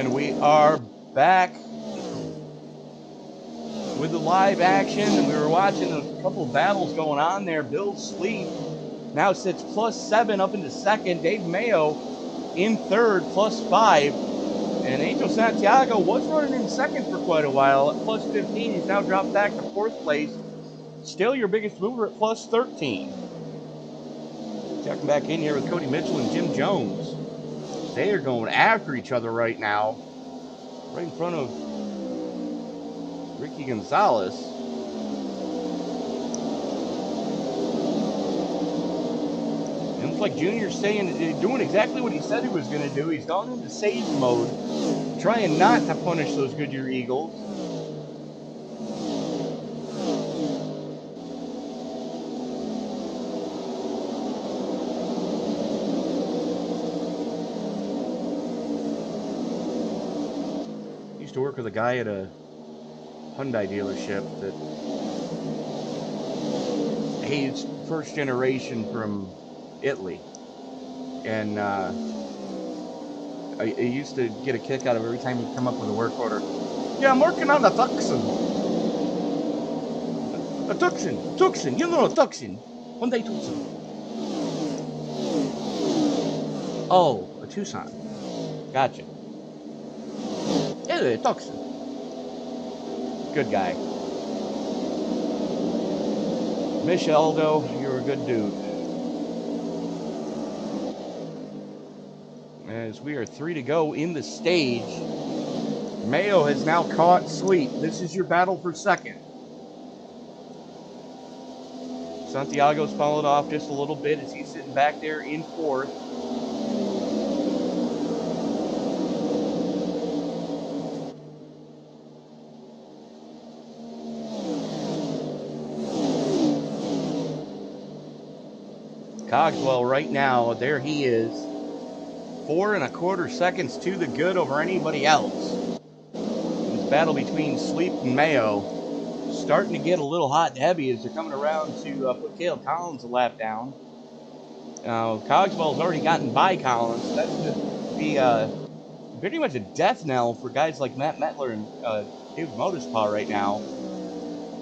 We are back with the live action, and we were watching a couple of battles going on there. Bill Sleep now sits +7 up into second. Dave Mayo in third, +5. And Angel Santiago was running in second for quite a while at plus 15. He's now dropped back to fourth place. Still your biggest mover at plus 13. Checking back in here with Cody Mitchell and Jim Jones. They are going after each other right now. Right in front of Ricky Gonzalez. It looks like Junior's doing exactly what he said he was going to do. He's gone into save mode, trying not to punish those Goodyear Eagles. To work with a guy at a Hyundai dealership that he's first generation from Italy, and I used to get a kick out of every time he'd come up with a work order. Yeah, I'm working on a Tucson. A Tucson, you know a Tucson. Hyundai Tucson. Oh, a Tucson. Gotcha. Yeah, Tucson. Good guy. Micheldo, you're a good dude. As we are 3 to go in the stage, Mayo has now caught Sleep. This is your battle for second. Santiago's followed off just a little bit as he's sitting back there in fourth. Cogswell right now, there he is. 4 1/4 seconds to the good over anybody else. This battle between Sleep and Mayo starting to get a little hot and heavy as they're coming around to put Caleb Collins a lap down. Cogswell's already gotten by Collins. So that's going to be pretty much a death knell for guys like Matt Metler and David Motispaw right now.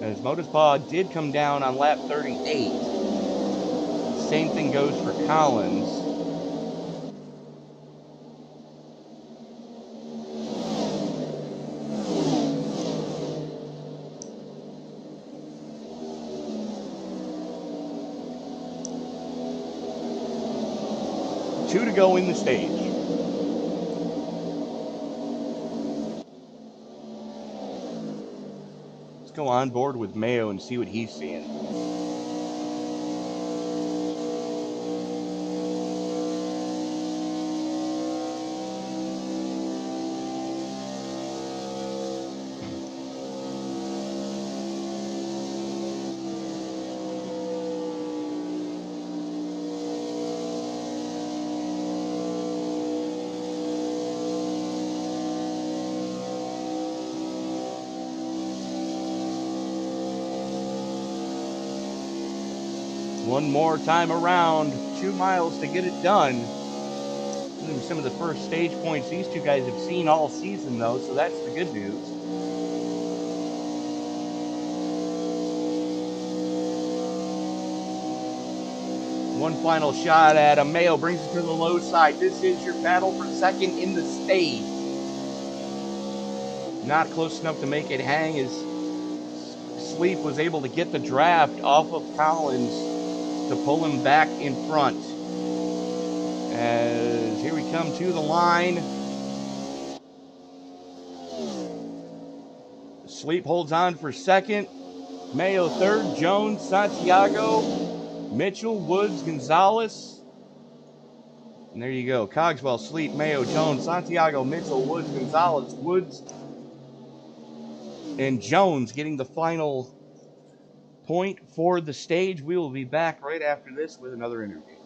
As Motispaw did come down on lap 38. Same thing goes for Collins. Two to go in the stage. Let's go on board with Mayo and see what he's seeing. One more time around, 2 miles to get it done. These are some of the first stage points these two guys have seen all season, though, so that's the good news. One final shot at him. Mayo brings it to the low side. This is your battle for second in the stage. Not close enough to make it hang as Sleep was able to get the draft off of Collins to pull him back in front. As here we come to the line. Sleep holds on for second. Mayo third. Jones, Santiago, Mitchell, Woods, Gonzalez. And there you go. Cogswell, Sleep, Mayo, Jones, Santiago, Mitchell, Woods, Gonzalez, Woods, and Jones getting the final point for the stage. We will be back right after this with another interview.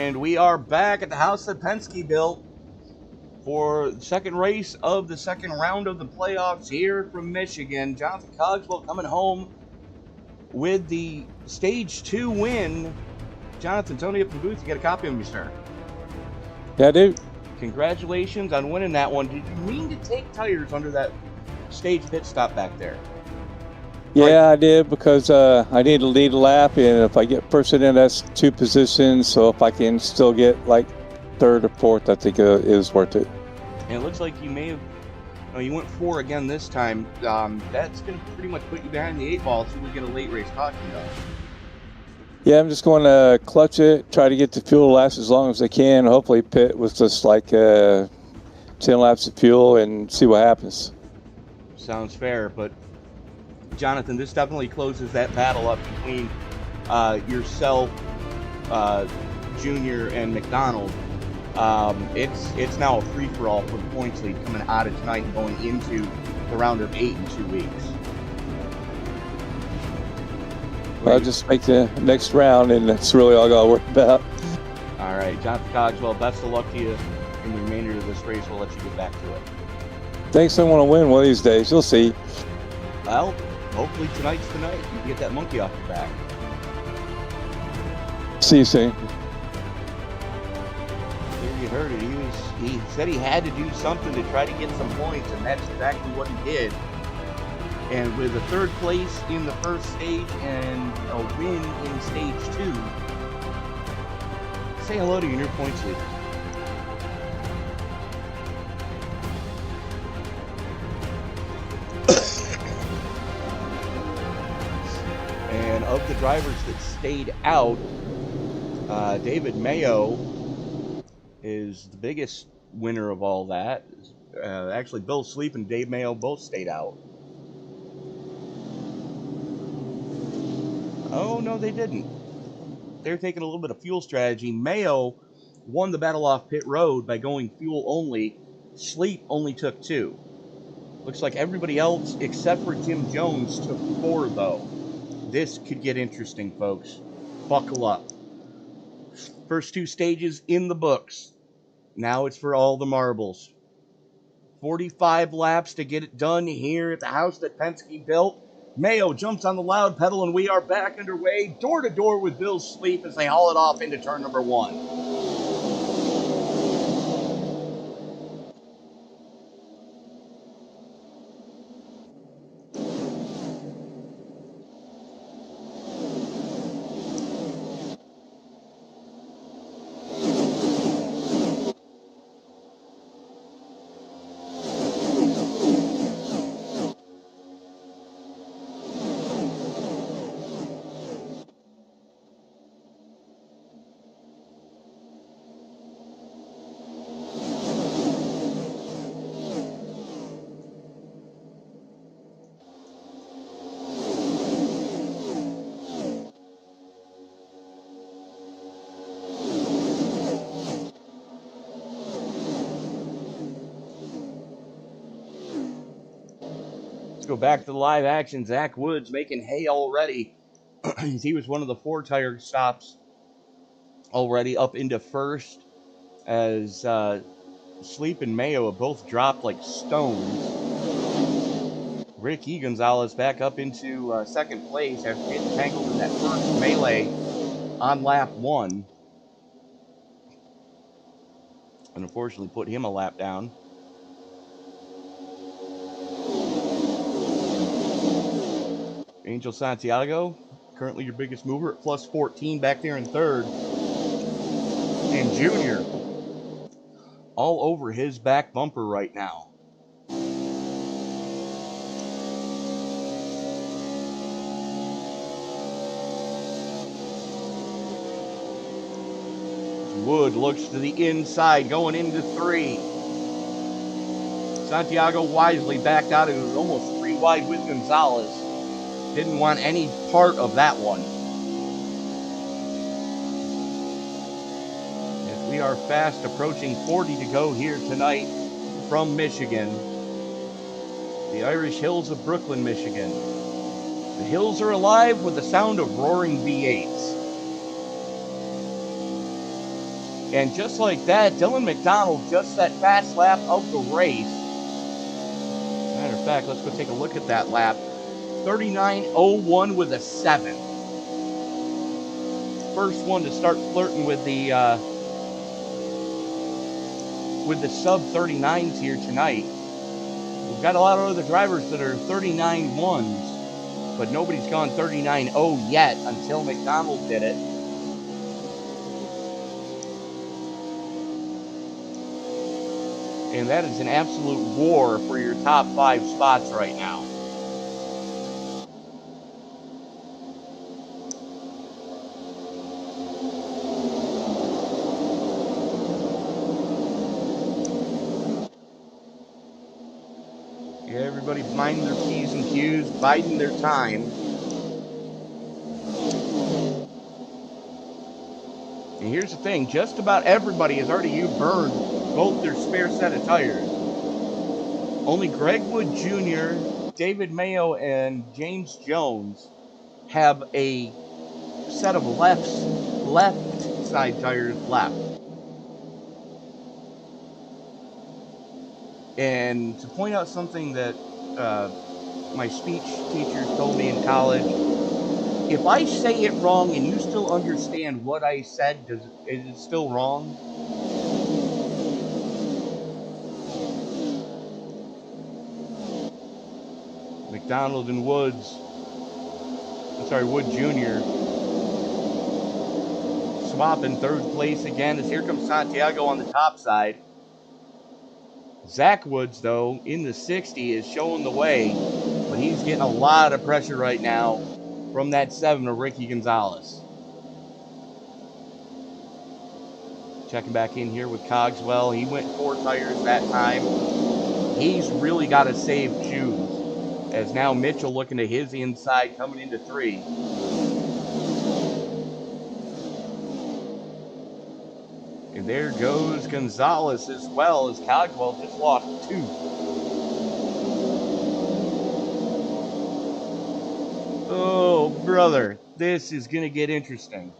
And we are back at the house that Penske built for the second race of the second round of the playoffs here from Michigan. Jonathan Cogswell coming home with the Stage 2 win. Jonathan, Tony up in the booth, you got a copy of me, sir. Yeah, dude. Congratulations on winning that one. Did you mean to take tires under that stage pit stop back there? Yeah, I did because I need to lead a lap, and if I get first in, that's 2 positions. So if I can still get like 3rd or 4th, I think it is worth it. And it looks like you may have, you went 4 again this time. That's going to pretty much put you behind the 8 ball, so we get a late race caution though. Yeah, I'm just going to clutch it, try to get the fuel to last as long as I can. Hopefully pit with just like 10 laps of fuel and see what happens. Sounds fair, but Jonathan, this definitely closes that battle up between yourself, Junior, and McDonald. It's now a free-for-all for the points lead coming out of tonight and going into the round of 8 in 2 weeks. I'll just make the next round, and that's really all I got to worry about. All right, Jonathan Cogswell, best of luck to you in the remainder of this race. We'll let you get back to it. Thanks. I want to win one of these days. You'll see. Well, hopefully tonight's the night. You can get that monkey off your back. See you soon. There you heard it. He said he had to do something to try to get some points, and that's exactly what he did. And with a 3rd place in the first stage and a win in stage 2, say hello to your new points leader. And of the drivers that stayed out, David Mayo is the biggest winner of all that. Actually, Bill Sleep and Dave Mayo both stayed out. Oh, no, they didn't. They're taking a little bit of fuel strategy. Mayo won the battle off pit road by going fuel only. Sleep only took 2. Looks like everybody else except for Jim Jones took 4, though. This could get interesting, folks. Buckle up. First 2 stages in the books. Now it's for all the marbles. 45 laps to get it done here at the house that Penske built. Mayo jumps on the loud pedal, and we are back underway, door to door with Bill Sleep as they haul it off into turn number 1. Go back to the live action. Zach Woods making hay already. He was one of the 4 tire stops already up into first as Sleep and Mayo have both dropped like stones. Ricky Gonzalez back up into second place after getting tangled in that first melee on lap 1. And unfortunately put him a lap down. Angel Santiago, currently your biggest mover at plus 14 back there in 3rd. And Junior, all over his back bumper right now. Wood looks to the inside, going into 3. Santiago wisely backed out. It was almost 3 wide with Gonzalez. Didn't want any part of that one. As we are fast approaching 40 to go here tonight from Michigan. The Irish hills of Brooklyn, Michigan. The hills are alive with the sound of roaring V8s. And just like that, Dylan McDonald just that fast lap of the race. Matter of fact, let's go take a look at that lap. 39.01 with a 7. First one to start flirting with the sub 39s here tonight. We've got a lot of other drivers that are 39.1s, but nobody's gone 39.0 yet until McDonald did it. And that is an absolute war for your top 5 spots right now. Yeah, everybody minding their P's and Q's, biding their time. And here's the thing, just about everybody has already burned both their spare set of tires. Only Greg Wood Jr., David Mayo, and James Jones have a set of left side tires left. And to point out something that my speech teacher told me in college, if I say it wrong and you still understand what I said, is it still wrong? McDonald and Wood Jr. swap in third place again as here comes Santiago on the top side. Zach Woods, though, in the 60 is showing the way, but he's getting a lot of pressure right now from that 7 of Ricky Gonzalez. Checking back in here with Cogswell. He went 4 tires that time. He's really got to save shoes, as now Mitchell looking to his inside coming into 3. And there goes Gonzalez as well, as Cogswell just lost 2. Oh, brother, this is going to get interesting.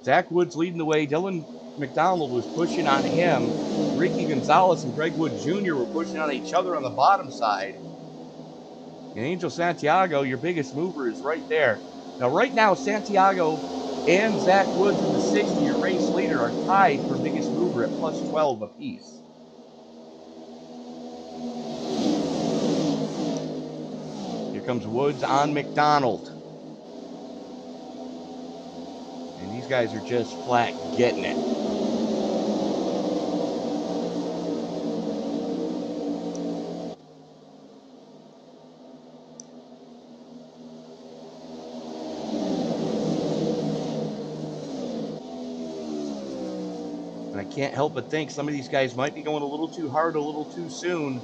Zach Woods leading the way. Dylan McDonald was pushing on him. Ricky Gonzalez and Greg Wood Jr. were pushing on each other on the bottom side. And Angel Santiago, your biggest mover, is right there. Now, right now, Santiago and Zach Woods in the 60, your race leader, are tied for biggest mover at plus 12 apiece. Here comes Woods on McDonald. And these guys are just flat getting it. And I can't help but think some of these guys might be going a little too hard, a little too soon.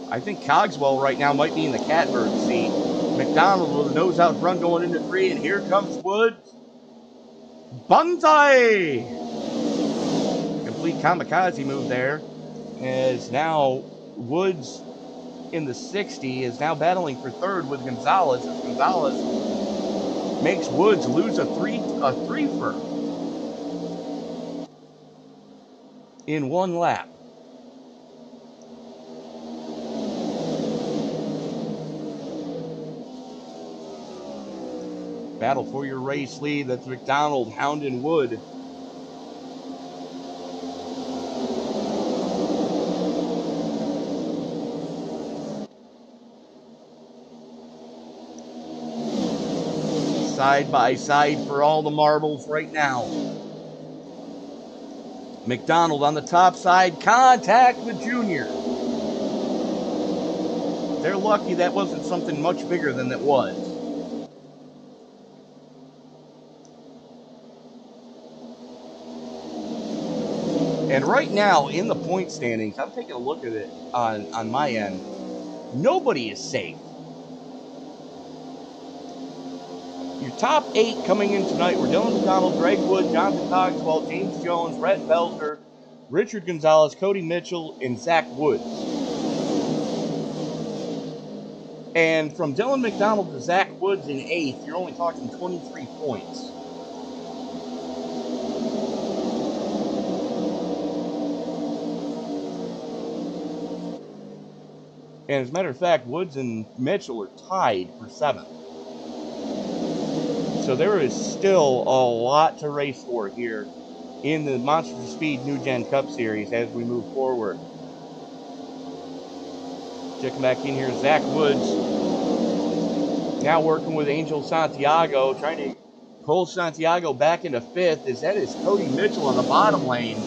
I think Cogswell right now might be in the catbird seat. McDonald with a nose out front going into 3, and here comes Woods. Banzai! Complete kamikaze move there, as now Woods in the 60 is now battling for third with Gonzalez, as Gonzalez makes Woods lose a threefer in 1 lap. Battle for your race lead. That's McDonald hounding Wood. Side by side for all the marbles right now. McDonald on the top side. Contact with Junior. They're lucky that wasn't something much bigger than it was. And right now, in the point standings, I'm taking a look at it on my end. Nobody is safe. Your top 8 coming in tonight were Dylan McDonald, Greg Wood, Jonathan Cogswell, James Jones, Rhett Belzer, Richard Gonzalez, Cody Mitchell, and Zach Woods. And from Dylan McDonald to Zach Woods in 8th, you're only talking 23 points. And as a matter of fact, Woods and Mitchell are tied for 7th. So there is still a lot to race for here in the Monster for Speed NewGen Cup Series as we move forward. Checking back in here, Zach Woods now working with Angel Santiago, trying to pull Santiago back into 5th. As that is Cody Mitchell on the bottom lane,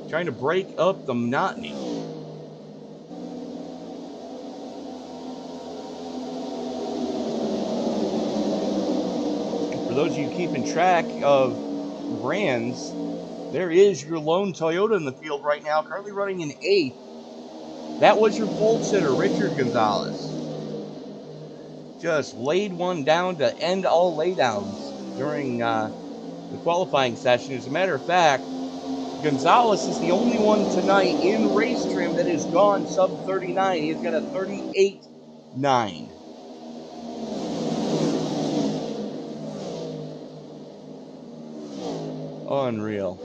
trying to break up the monotony. For those of you keeping track of brands, there is your lone Toyota in the field right now, currently running in 8th. That was your pole sitter, Richard Gonzalez. Just laid one down to end all laydowns during the qualifying session. As a matter of fact, Gonzalez is the only one tonight in race trim that has gone sub 39. He's got a 38.9. Unreal.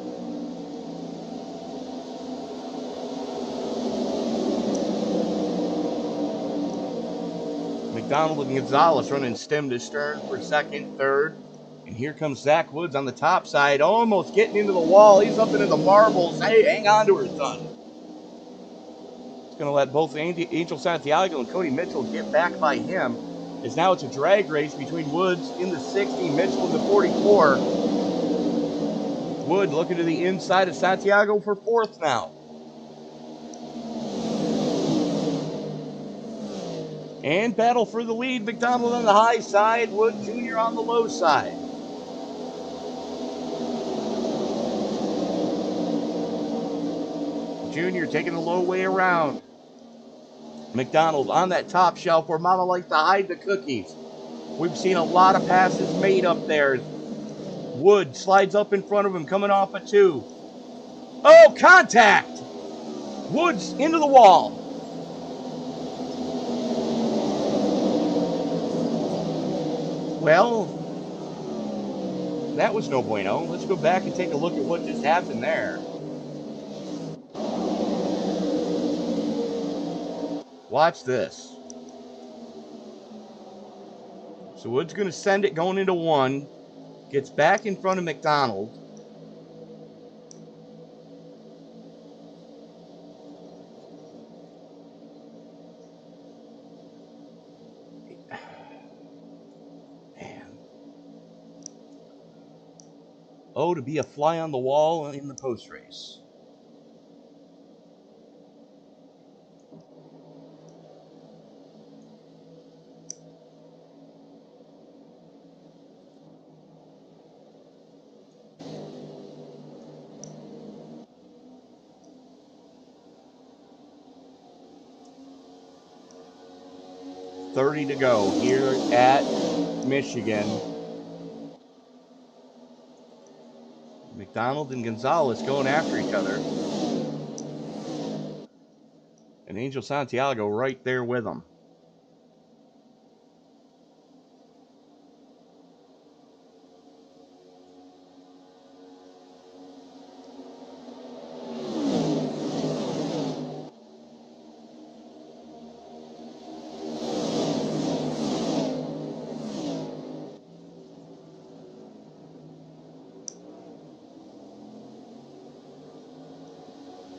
McDonald and Gonzalez running stem to stern for 2nd, 3rd. And here comes Zach Woods on the top side, almost getting into the wall. He's up into the marbles. Hey, hang on to her, son. It's going to let both Angel Santiago and Cody Mitchell get back by him. As now it's a drag race between Woods in the 60, Mitchell in the 44. Wood looking to the inside of Santiago for 4th now. And battle for the lead. McDonald on the high side, Wood Jr. on the low side. Jr. taking the low way around. McDonald on that top shelf where Mama likes to hide the cookies. We've seen a lot of passes made up there. Wood slides up in front of him, coming off a 2. Oh, contact! Woods into the wall. Well, that was no bueno. Let's go back and take a look at what just happened there. Watch this. So Wood's going to send it going into 1. Gets back in front of McDonald. Man. Oh, to be a fly on the wall in the post race. .30 to go here at Michigan. McDonald and Gonzalez going after each other. And Angel Santiago right there with them.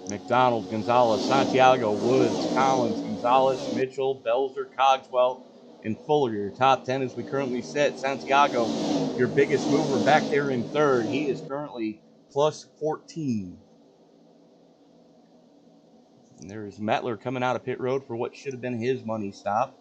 McDonald, Gonzalez, Santiago, Woods, Collins, Gonzalez, Mitchell, Belzer, Cogswell, and Fuller. Your top 10 as we currently sit. Santiago, your biggest mover back there in 3rd. He is currently plus 14. And there's Mettler coming out of pit road for what should have been his money stop.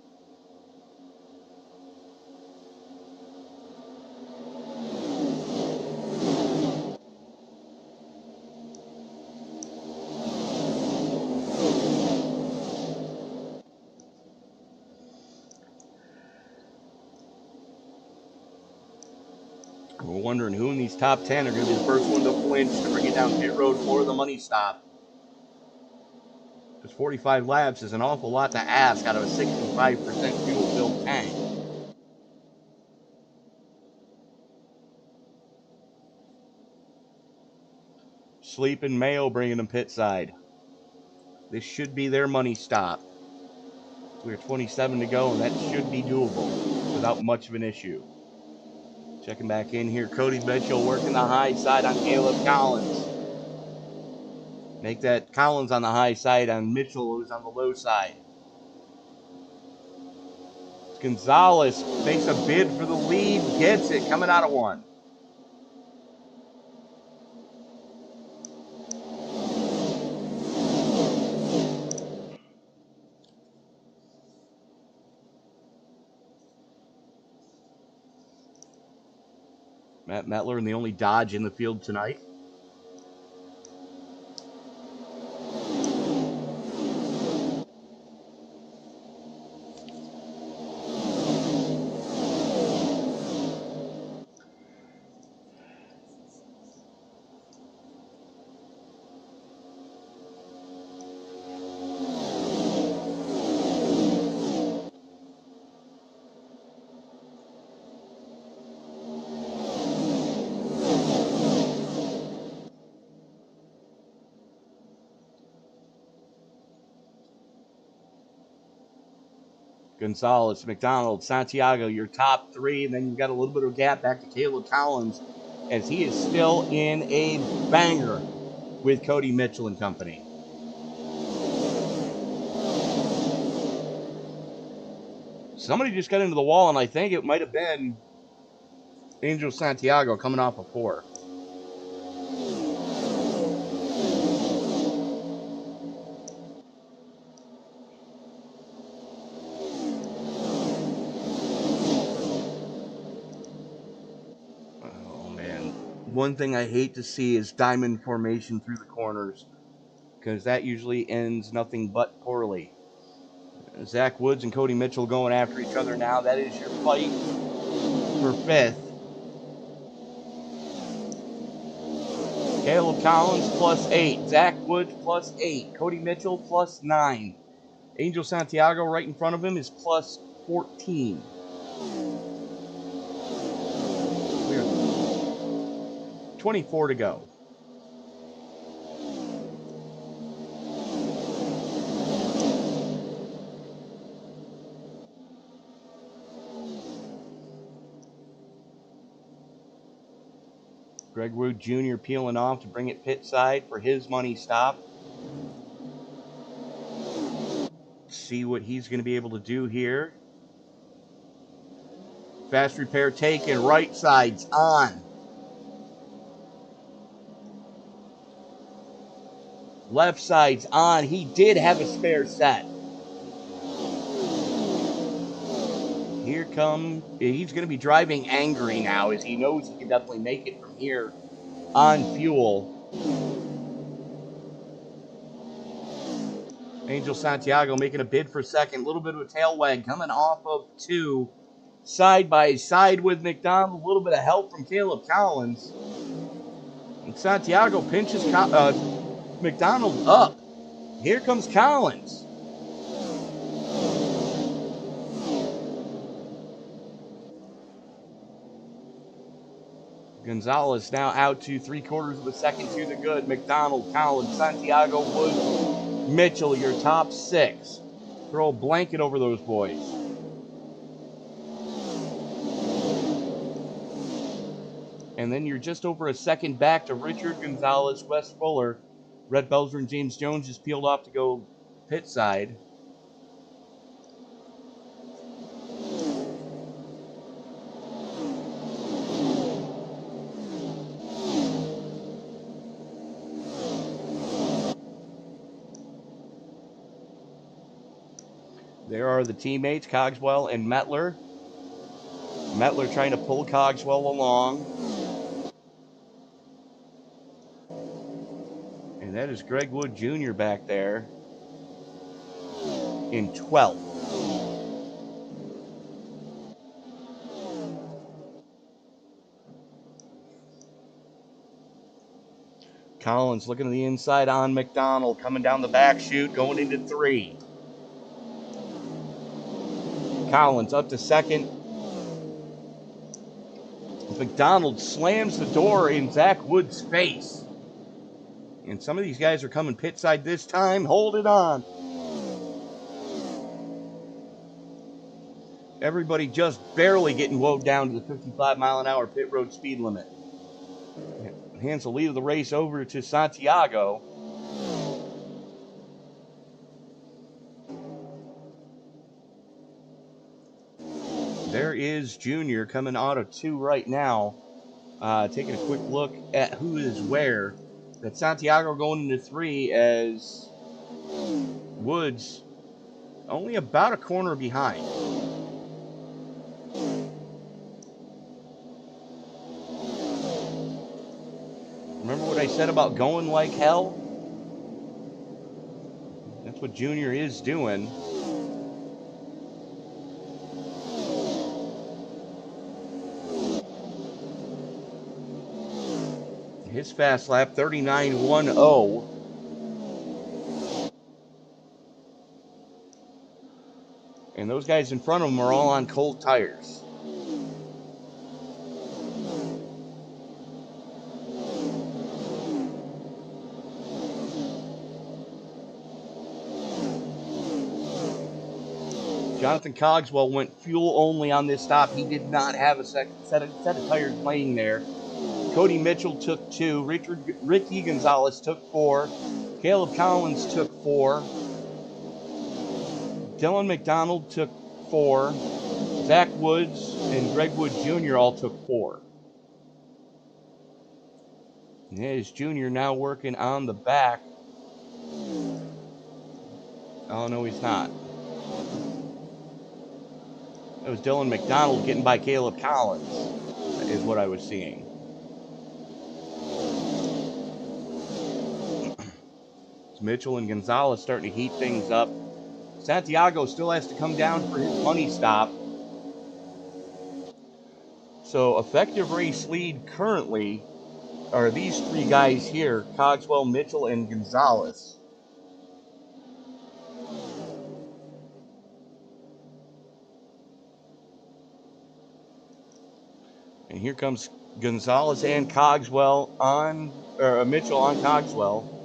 We're wondering who in these top 10 are going to be the first one to flinch to bring it down pit road for the money stop. Because 45 laps is an awful lot to ask out of a 65% fuel-filled tank. Sleep and Mayo bringing them pit side. This should be their money stop. We're 27 to go, and that should be doable without much of an issue. Checking back in here, Cody Mitchell working the high side on Caleb Collins. Make that Collins on the high side on Mitchell, who's on the low side. Gonzalez makes a bid for the lead, gets it, coming out of one. Matt Metler in the only Dodge in the field tonight. Gonzalez, McDonald, Santiago, your top three, and then you've got a little bit of a gap back to Caleb Collins, as he is still in a banger with Cody Mitchell and company. Somebody just got into the wall, and I think it might have been Angel Santiago coming off a 4. One thing I hate to see is diamond formation through the corners, because that usually ends nothing but poorly. Zach Woods and Cody Mitchell going after each other now. That is your fight for 5th. Caleb Collins +8. Zach Woods +8. Cody Mitchell +9. Angel Santiago right in front of him is +14. 24 to go. Greg Wood Jr. peeling off to bring it pit side for his money stop. See what he's going to be able to do here. Fast repair taken, right sides on. Left side's on. He did have a spare set. Here come, he's going to be driving angry now, as he knows he can definitely make it from here on fuel. Angel Santiago making a bid for second. A little bit of a tail wag coming off of 2. Side by side with McDonald. A little bit of help from Caleb Collins. And Santiago pinches McDonald up. Here comes Collins. Gonzalez now out to 3/4 of a second to the good. McDonald, Collins, Santiago, Woods, Mitchell, your top 6. Throw a blanket over those boys. And then you're just over a second back to Richard Gonzalez, Wes Fuller. Red Belzer and James Jones just peeled off to go pit side. There are the teammates, Cogswell and Metler. Metler trying to pull Cogswell along. And that is Greg Wood Jr. back there in 12th. Collins looking to the inside on McDonald, coming down the back chute, going into 3. Collins up to second. McDonald slams the door in Zach Wood's face. And some of these guys are coming pit side this time. Hold it on. Everybody just barely getting woed down to the 55-mile-an-hour pit road speed limit. Hands the lead of the race over to Santiago. There is Junior coming out of 2 right now. Taking a quick look at who is where. That Santiago going into 3 as Woods only about a corner behind. Remember what I said about going like hell? That's what Junior is doing. His fast lap, 39.10. And those guys in front of him are all on cold tires. Jonathan Cogswell went fuel only on this stop. He did not have a set of tires laying there. Cody Mitchell took 2. Ricky Gonzalez took 4. Caleb Collins took 4. Dylan McDonald took 4. Zach Woods and Greg Wood Jr. all took 4. And there's Junior now working on the back. Oh, no, he's not. It was Dylan McDonald getting by Caleb Collins, is what I was seeing. Mitchell and Gonzalez starting to heat things up. Santiago still has to come down for his money stop. So effective race lead currently are these 3 guys here, Cogswell, Mitchell, and Gonzalez. And here comes Gonzalez and Cogswell on, or Mitchell on Cogswell.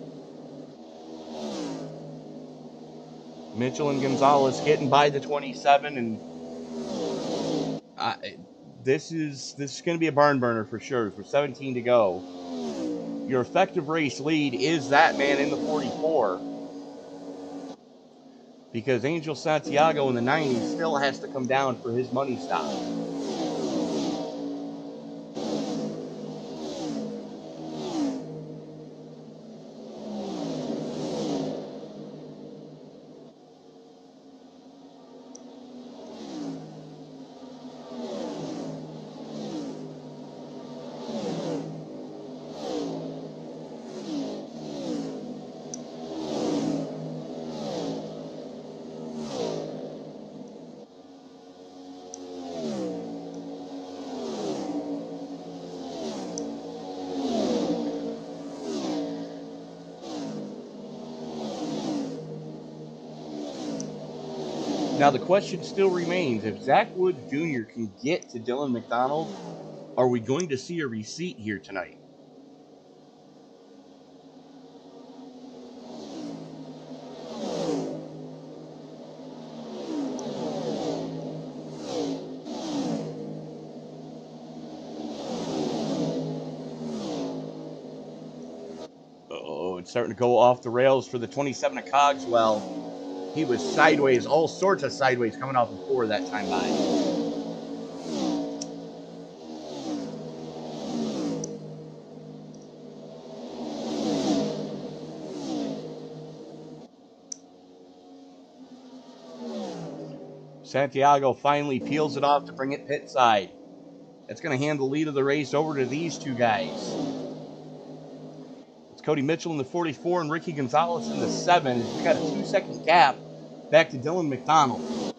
Mitchell and Gonzalez getting by the 27, and this is going to be a barn burner for sure. For 17 to go, your effective race lead is that man in the 44, because Angel Santiago in the 90 still has to come down for his money stop. Now the question still remains, if Zach Woods Jr. can get to Dylan McDonald, are we going to see a receipt here tonight? Oh, it's starting to go off the rails for the 27 of Cogswell. He was sideways, all sorts of sideways coming off the 4 that time by. Santiago finally peels it off to bring it pit side. That's going to hand the lead of the race over to these 2 guys. It's Cody Mitchell in the 44 and Ricky Gonzalez in the 7. We got a 2-second gap back to Dylan McDonald.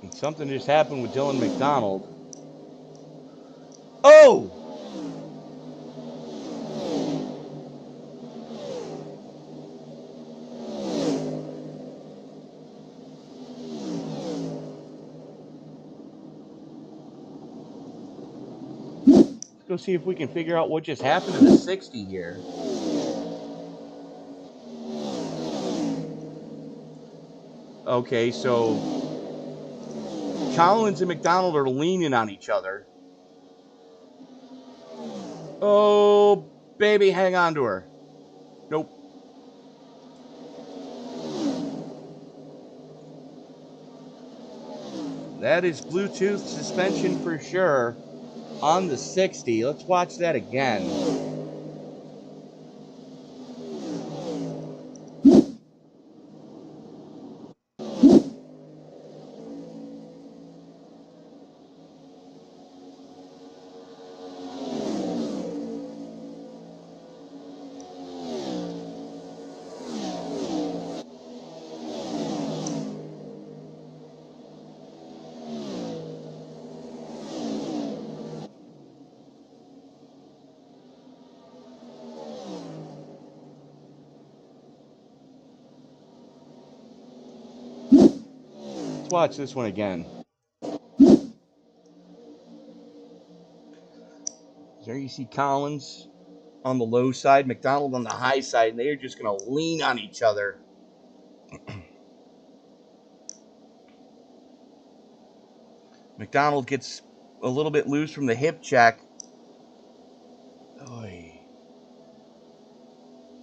And something just happened with Dylan McDonald. go see if we can figure out what just happened to the 60 here. Okay, so Collins and McDonald are leaning on each other. Oh, baby, hang on to her. Nope. That is Bluetooth suspension for sure on the 60. Let's watch that again. Let's watch this one again. There you see Collins on the low side, McDonald on the high side, and they're just going to lean on each other. McDonald gets a little bit loose from the hip check. Oy.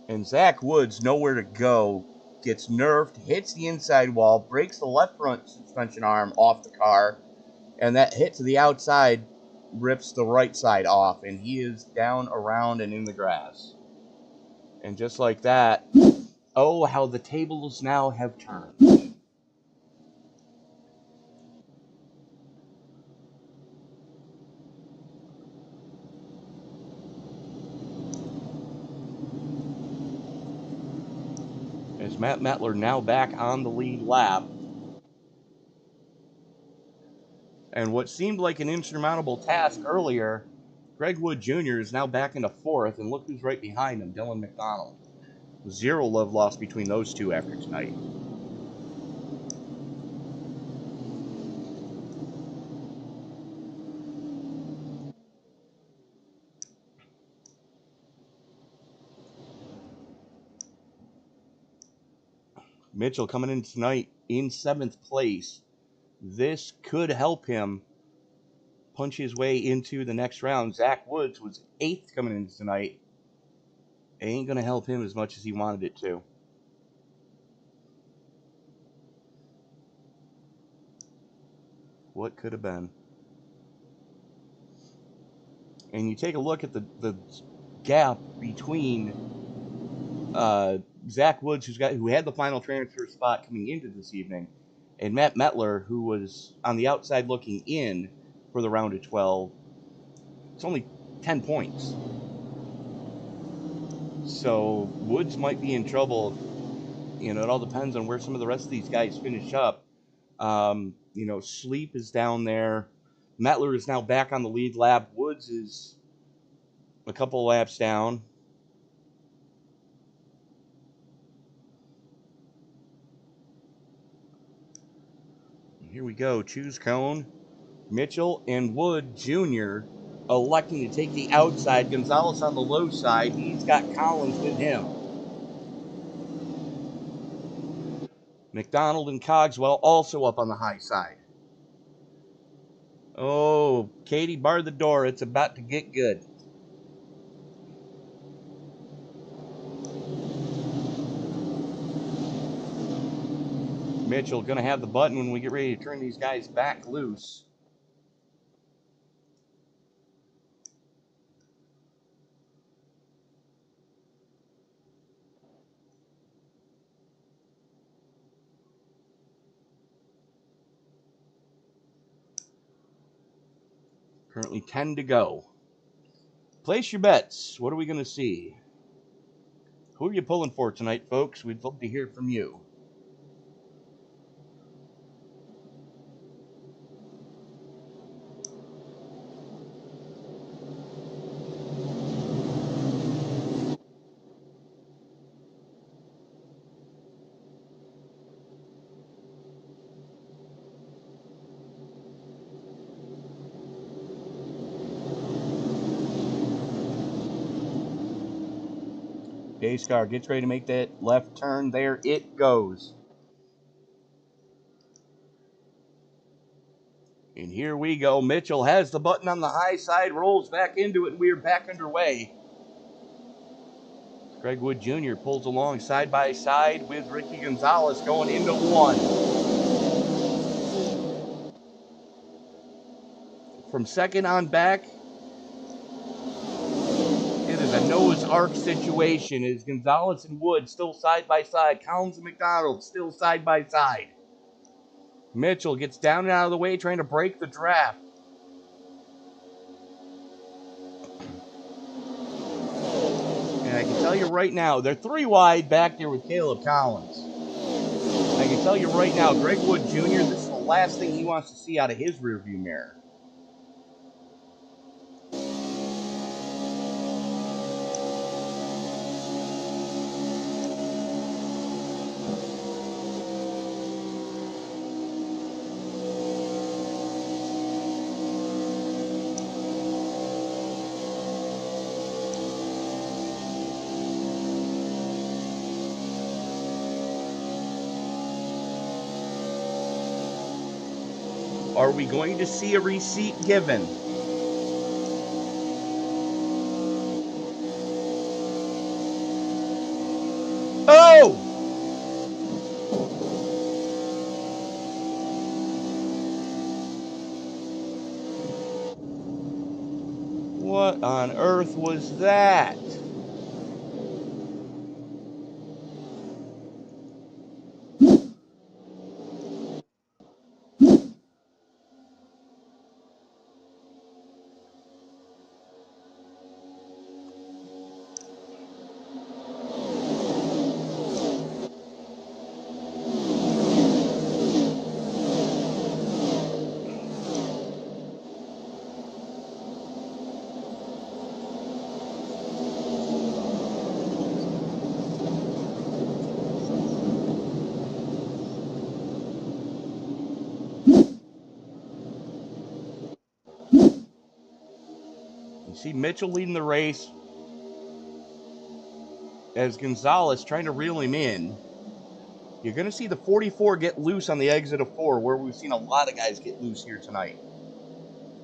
And Zach Woods, nowhere to go, gets nerfed, hits the inside wall, breaks the left front suspension arm off the car, and that hit to the outside rips the right side off, and he is down, around, and in the grass. And just like that, oh, how the tables now have turned. As Matt Metler now back on the lead lap. And what seemed like an insurmountable task earlier, Greg Wood Jr. is now back into fourth, and look who's right behind him, Dylan McDonald. 0 love lost between those two after tonight. Mitchell coming in tonight in 7th place. This could help him punch his way into the next round. Zach Woods was 8th coming in tonight. It ain't going to help him as much as he wanted it to. What could have been? And you take a look at the gap between Zach Woods, who had the final transfer spot coming into this evening, and Matt Metler, who was on the outside looking in for the round of 12. It's only 10 points. So Woods might be in trouble. You know, it all depends on where some of the rest of these guys finish up. You know, Sleep is down there. Metler is now back on the lead lap. Woods is a couple laps down. Here we go. Choose cone. Mitchell and Wood Jr. electing to take the outside. Gonzalez on the low side. He's got Collins with him. McDonald and Cogswell also up on the high side. Oh, Katie, bar the door. It's about to get good. Mitchell going to have the button when we get ready to turn these guys back loose. Currently 10 to go. Place your bets. What are we going to see? Who are you pulling for tonight, folks? We'd love to hear from you. Pace car gets ready to make that left turn. There it goes. And here we go. Mitchell has the button on the high side, rolls back into it, and we are back underway. Greg Wood Jr. pulls along side by side with Ricky Gonzalez going into one. From second on back, it is a Noah's Ark situation as Gonzalez and Wood still side by side. Collins and McDonald still side by side. Mitchell gets down and out of the way trying to break the draft. And I can tell you right now, they're 3 wide back there with Caleb Collins. I can tell you right now, Greg Wood Jr., this is the last thing he wants to see out of his rearview mirror. Are we going to see a receipt given? Oh! What on earth was that? You see Mitchell leading the race as Gonzalez trying to reel him in. You're going to see the 44 get loose on the exit of 4, where we've seen a lot of guys get loose here tonight.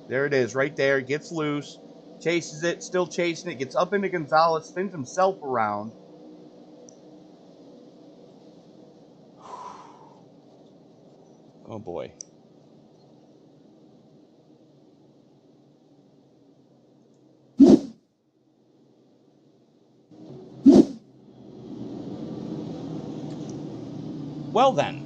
There it is, right there. Gets loose, chases it, still chasing it, gets up into Gonzalez, spins himself around. Oh boy. Well then.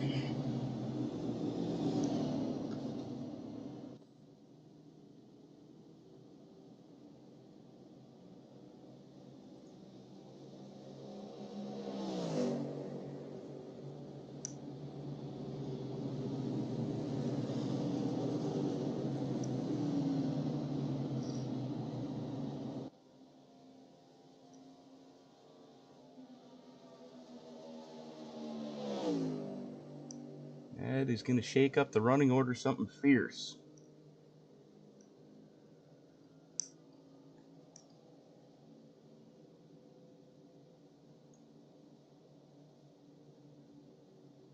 That is going to shake up the running order something fierce.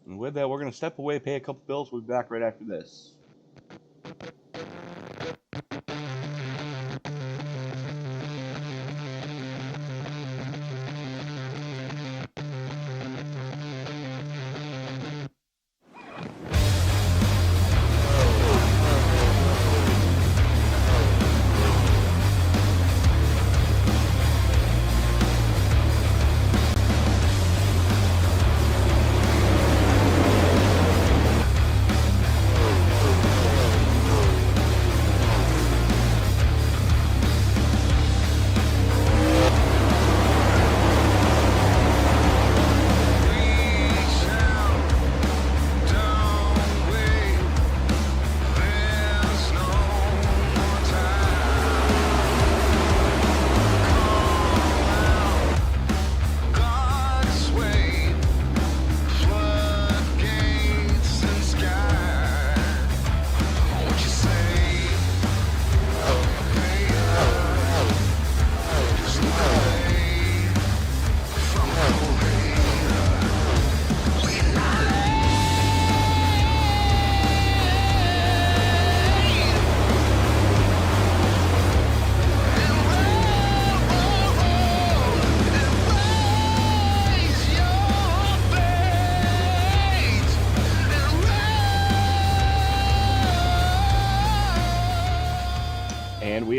And with that, we're going to step away, pay a couple bills. We'll be back right after this.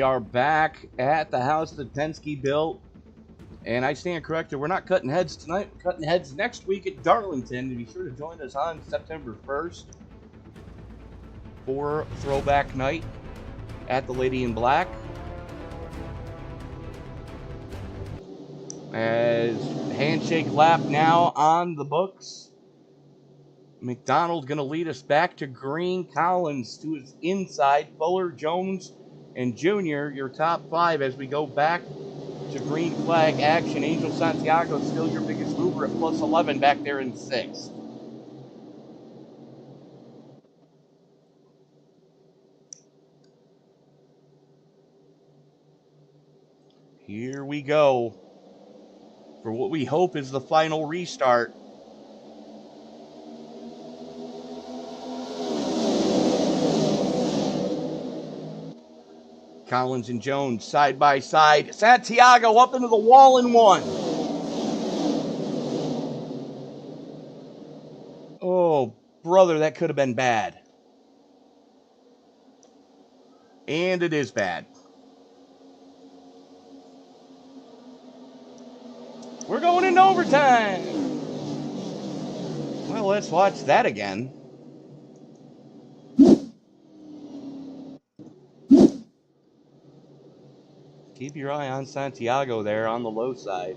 We are back at the house that Penske built. And I stand corrected, we're not cutting heads tonight. We're cutting heads next week at Darlington. And be sure to join us on September 1st for Throwback Night at the Lady in Black. As handshake lap now on the books. McDonald going to lead us back to green. Collins to his inside. Fuller, Jones, and Junior, your top five as we go back to green flag action. Angel Santiago still your biggest mover at plus 11 back there in sixth. Here we go for what we hope is the final restart. Collins and Jones side by side. Santiago up into the wall in one. Oh, brother, that could have been bad. And it is bad. We're going into overtime. Well, let's watch that again. Keep your eye on Santiago there on the low side.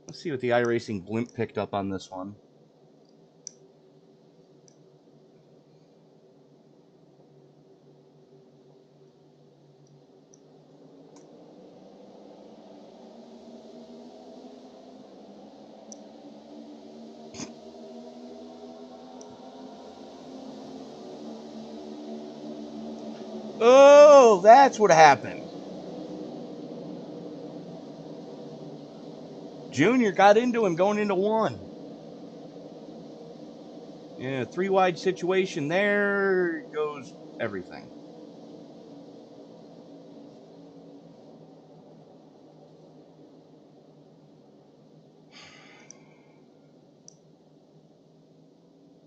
Let's see what the iRacing blimp picked up on this one. Oh, that's what happened. Junior got into him going into one. Yeah, three wide situation there goes everything.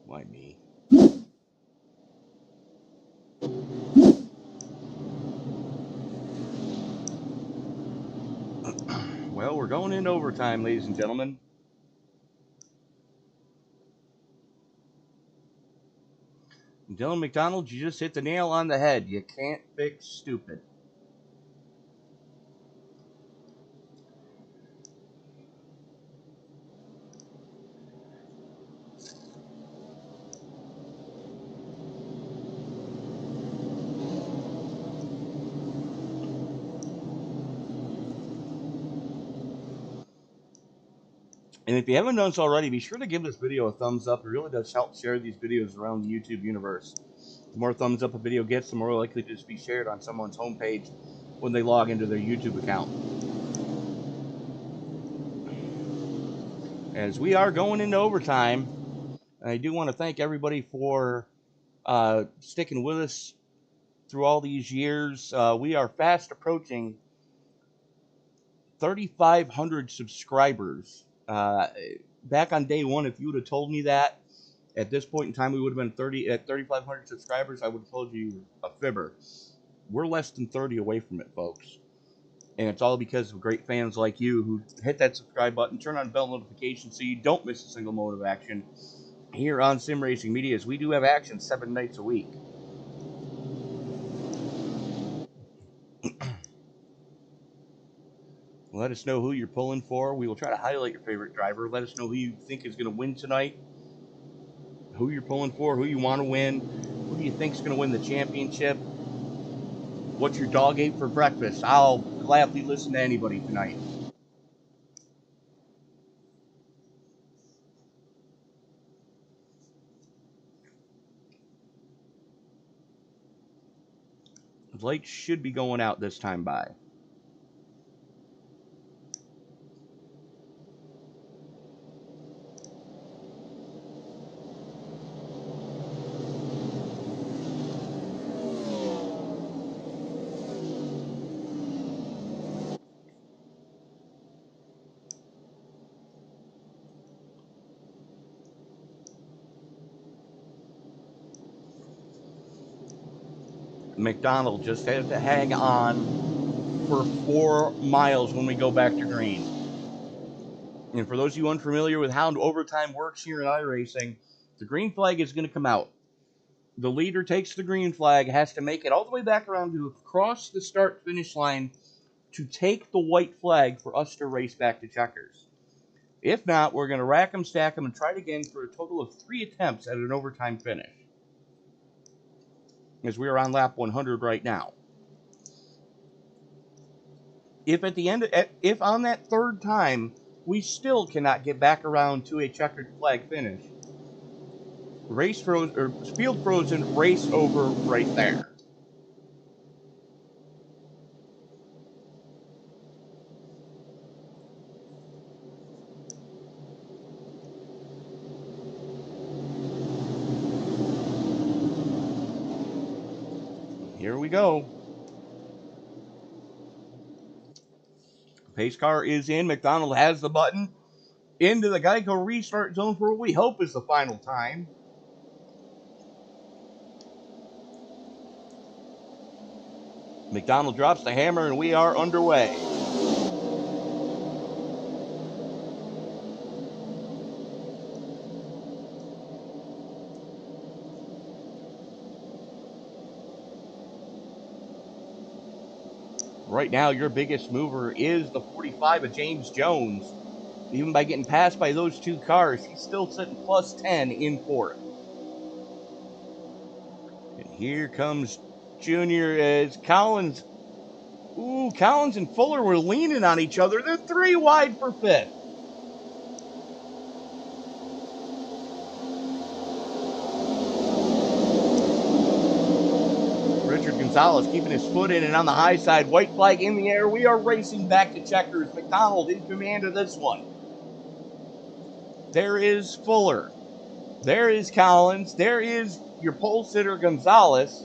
Why me? Well, we're going into overtime, ladies and gentlemen. Dylan McDonald, you just hit the nail on the head. You can't fix stupid. And if you haven't done so already, be sure to give this video a thumbs up. It really does help share these videos around the YouTube universe. The more thumbs up a video gets, the more likely to just be shared on someone's homepage when they log into their YouTube account. As we are going into overtime, I do want to thank everybody for sticking with us through all these years. We are fast approaching 3,500 subscribers. Back on day one, if you would have told me that at this point in time we would have been 3,500 subscribers, I would have told you a fibber. We're less than 30 away from it, folks. And it's all because of great fans like you who hit that subscribe button, turn on bell notifications so you don't miss a single moment of action here on Sim Racing Media, as we do have action 7 nights a week. Let us know who you're pulling for. We will try to highlight your favorite driver. Let us know who you think is going to win tonight, who you're pulling for, who you want to win, who do you think is going to win the championship, what's your dog ate for breakfast. I'll gladly listen to anybody tonight. The lights should be going out this time by. McDonald just has to hang on for 4 miles when we go back to green. And for those of you unfamiliar with how overtime works here in iRacing, the green flag is going to come out. The leader takes the green flag, has to make it all the way back around to cross the start-finish line to take the white flag for us to race back to checkers. If not, we're going to rack them, stack them, and try it again for a total of 3 attempts at an overtime finish. As we are on lap 100 right now. If at the end, if on that third time we still cannot get back around to a checkered flag finish, race frozen or field frozen, race over right there. Here we go. Pace car is in. McDonald has the button. Into the Geico restart zone for what we hope is the final time. McDonald drops the hammer and we are underway. Right now, your biggest mover is the 45 of James Jones. Even by getting passed by those 2 cars, he's still sitting plus 10 in 4th. And here comes Junior as Collins. Ooh, Collins and Fuller were leaning on each other. They're 3 wide for 5th. Richard Gonzalez keeping his foot in and on the high side. White flag in the air. We are racing back to checkers. McDonald in command of this one. There is Fuller. There is Collins. There is your pole sitter Gonzalez.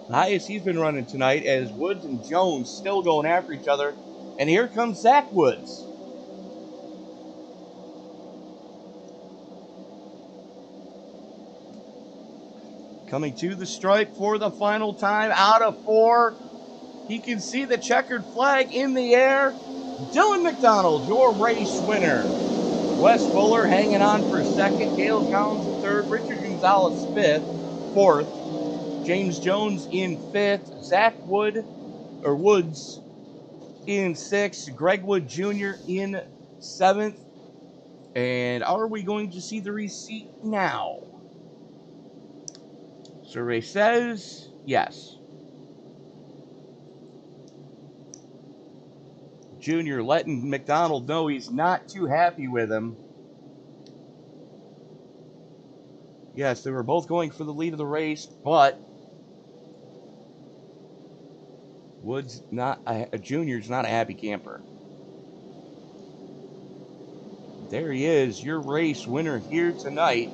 The highest he's been running tonight as Woods and Jones still going after each other. And here comes Zach Woods. Coming to the stripe for the final time out of 4. He can see the checkered flag in the air. Dylan McDonald, your race winner. Wes Fuller hanging on for 2nd. Caleb Collins in 3rd. Richard Gonzalez 5th. 4th. James Jones in 5th. Zach Woods in 6th. Greg Wood Jr. in 7th. And are we going to see the receipt now? Survey says yes. Junior letting McDonald know he's not too happy with him. Yes, they were both going for the lead of the race, but Woods Junior's not a happy camper. There he is, your race winner here tonight.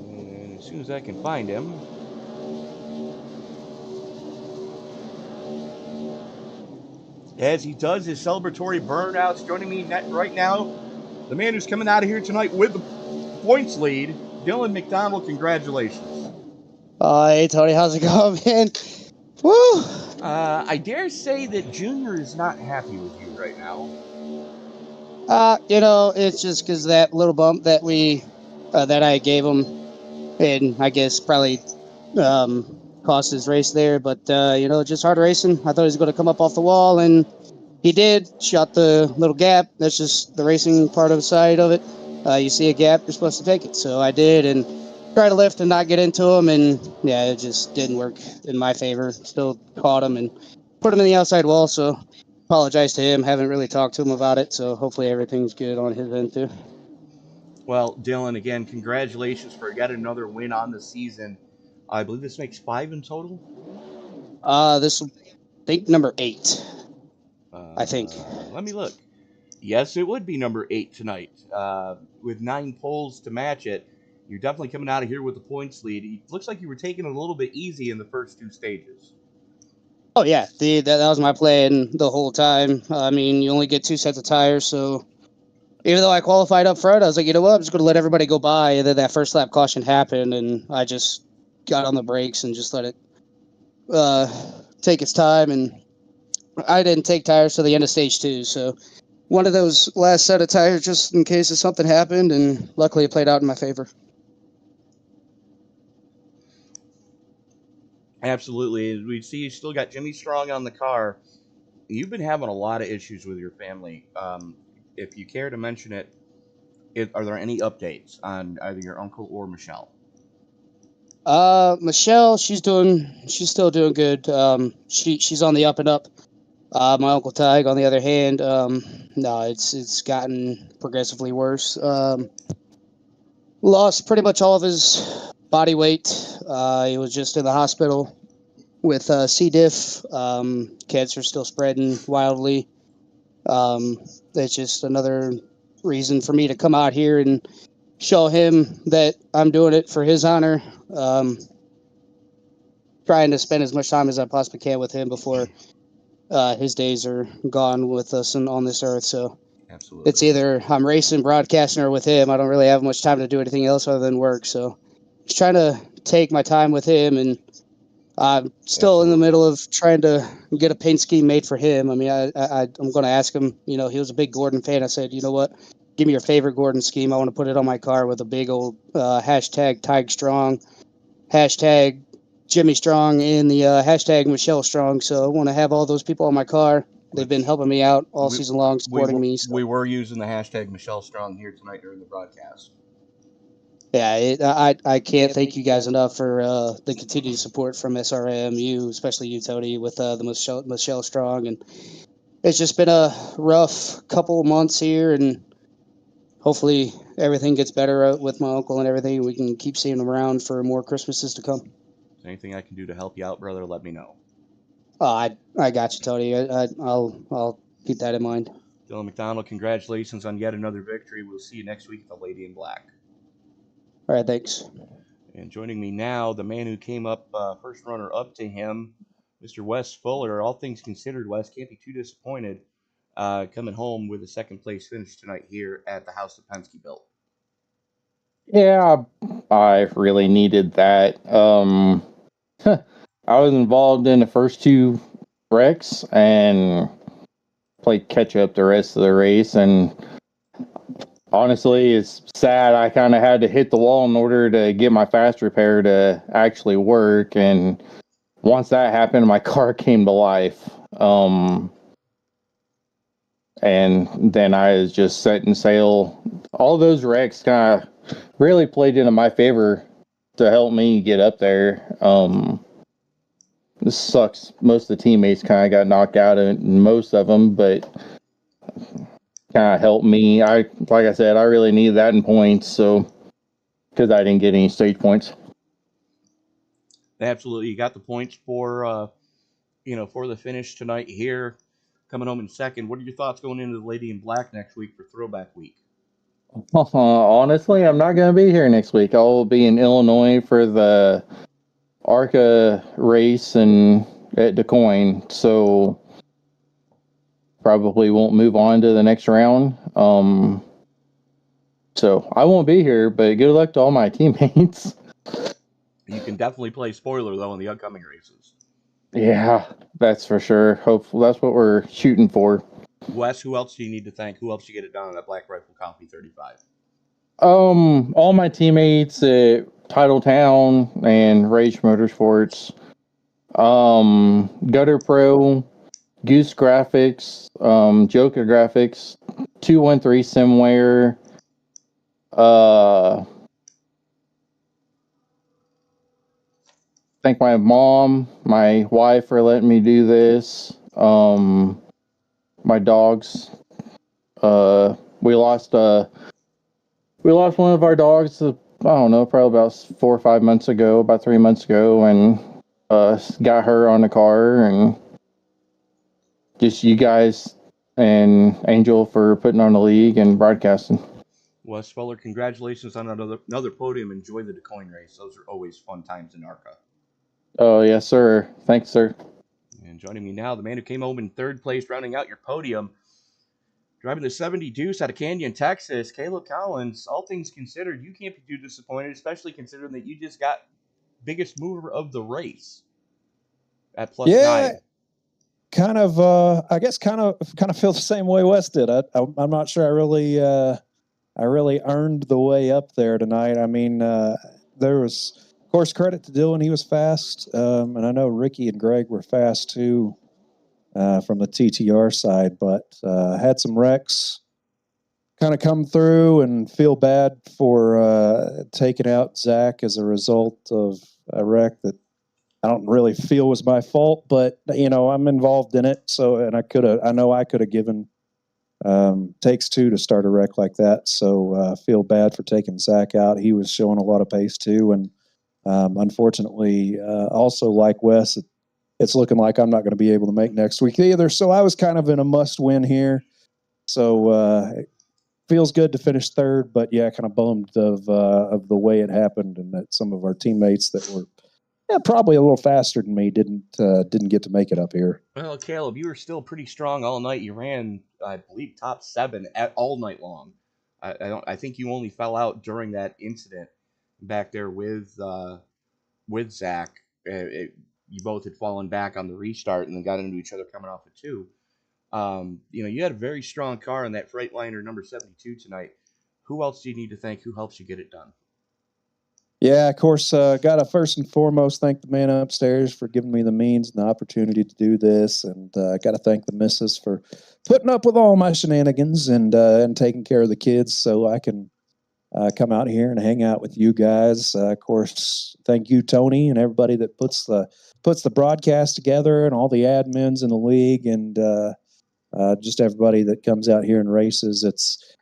And as soon as I can find him. As he does his celebratory burnouts, joining me right now, the man who's coming out of here tonight with the points lead, Dylan McDonald. Congratulations. Hey, Tony, how's it going, man? Woo! I dare say that Junior is not happy with you right now. It's just because that little bump that that I gave him, and I guess probably cost his race there. But just hard racing. I thought he was going to come up off the wall, and he did. Shot the little gap. That's just the racing part of the side of it. You see a gap, you're supposed to take it. So I did, and tried to lift and not get into him, and yeah, it just didn't work in my favor. Still caught him and put him in the outside wall. So apologize to him. Haven't really talked to him about it. So hopefully everything's good on his end too. Well, Dylan, again, congratulations for yet another win on the season. I believe this makes 5 in total. This will think number 8. I think. Let me look. Yes, it would be number 8 tonight. With 9 poles to match it, you're definitely coming out of here with the points lead. It looks like you were taking it a little bit easy in the first 2 stages. Oh yeah, that was my plan the whole time. I mean, you only get 2 sets of tires, so even though I qualified up front, I was like, you know what, I'm just going to let everybody go by. And then that first lap caution happened, and I just got on the brakes and just let it take its time. And I didn't take tires till the end of stage 2, so one of those last set of tires just in case if something happened, and luckily it played out in my favor. Absolutely. We see you still got Jimmy Strong on the car. You've been having a lot of issues with your family. If you care to mention it, are there any updates on either your uncle or Michelle? Michelle, she's still doing good. She's on the up and up. My uncle Tig, on the other hand, no, it's gotten progressively worse. Lost pretty much all of his body weight. He was just in the hospital with C. diff. Cancer still spreading wildly. That's just another reason for me to come out here and show him that I'm doing it for his honor. Trying to spend as much time as I possibly can with him before his days are gone with us and on this earth. So Absolutely. it's either I'm racing, broadcasting, or with him. I don't really have much time to do anything else other than work. So just trying to take my time with him, and I'm still in the middle of trying to get a paint scheme made for him. I mean, I'm going to ask him. You know, he was a big Gordon fan. I said, you know what? Give me your favorite Gordon scheme. I want to put it on my car with a big old hashtag Tig Strong, hashtag Jimmy Strong, and the hashtag Michelle Strong. So I want to have all those people on my car. They've been helping me out all season long, supporting me. So. We were using the hashtag Michelle Strong here tonight during the broadcast. Yeah, I can't thank you guys enough for the continued support from SRM, you, especially you, Tony, with the Michelle Strong. And it's just been a rough couple of months here, and hopefully everything gets better with my uncle and everything. We can keep seeing him around for more Christmases to come. Anything I can do to help you out, brother, let me know. I got you, Tony. I'll keep that in mind. Dylan McDonald, congratulations on yet another victory. We'll see you next week at the Lady in Black. All right, thanks. And joining me now, the man who came up first runner up to him, Mr. Wes Fuller. All things considered, Wes can't be too disappointed coming home with a second place finish tonight here at the house that Penske built. Yeah, I really needed that. I was involved in the first 2 wrecks and played catch up the rest of the race, and honestly, it's sad. I kind of had to hit the wall in order to get my fast repair to actually work, and once that happened, my car came to life. And then I was just setting sail. All those wrecks kind of really played into my favor to help me get up there. This sucks. Most of the teammates kind of got knocked out, in most of them, but kind of helped me. Like I said, I really needed that in points, so because I didn't get any stage points. Absolutely, you got the points for for the finish tonight here, coming home in second. What are your thoughts going into the Lady in Black next week for Throwback Week? Honestly, I'm not going to be here next week. I'll be in Illinois for the ARCA race and at DeCoin, so probably won't move on to the next round. So I won't be here, but good luck to all my teammates. You can definitely play spoiler though in the upcoming races. Yeah, that's for sure. Hopefully, that's what we're shooting for. Wes, who else do you need to thank? Who helps you get it done on that Black Rifle Coffee 35? All my teammates at Titletown and Rage Motorsports, Gutter Pro, Goose Graphics, Joker Graphics, 213 Simware, thank my mom, my wife for letting me do this. My dogs. We lost one of our dogs. I don't know, probably about 4 or 5 months ago, about 3 months ago, and got her on the car, and just you guys and Angel for putting on the league and broadcasting. Wes Fuller, congratulations on another podium. Enjoy the DeCoin race. Those are always fun times in ARCA. Oh, yes, sir. Thanks, sir. And joining me now, the man who came home in third place, rounding out your podium, Driving the 70 Deuce out of Canyon, Texas, Caleb Collins, all things considered, you can't be too disappointed, especially considering that you just got biggest mover of the race at +9. Yeah, kind of. I guess kind of feel the same way Wes did. I'm not sure I really earned the way up there tonight. I mean, there was, of course, credit to Dylan. He was fast, and I know Ricky and Greg were fast too from the TTR side, but had some wrecks kind of come through and feel bad for taking out Zach as a result of a wreck that I don't really feel was my fault, but I'm involved in it. So, and I know I could have given takes two to start a wreck like that. So, feel bad for taking Zach out. He was showing a lot of pace too. And, unfortunately, also like Wes, it's looking like I'm not going to be able to make next week either. So I was kind of in a must win here. So, it feels good to finish third, but yeah, kind of bummed of the way it happened and that some of our teammates that were probably a little faster than me didn't get to make it up here. Well, Caleb, you were still pretty strong all night. You ran, I believe, top 7 all night long. I think you only fell out during that incident back there with Zach. You both had fallen back on the restart and then got into each other coming off of 2. You had a very strong car in that Freightliner number 72 tonight. Who else do you need to thank? Who helps you get it done? Yeah, of course, got to first and foremost thank the man upstairs for giving me the means and the opportunity to do this, and got to thank the missus for putting up with all my shenanigans and taking care of the kids so I can come out here and hang out with you guys. Of course, thank you, Tony, and everybody that puts the broadcast together and all the admins in the league and just everybody that comes out here and races.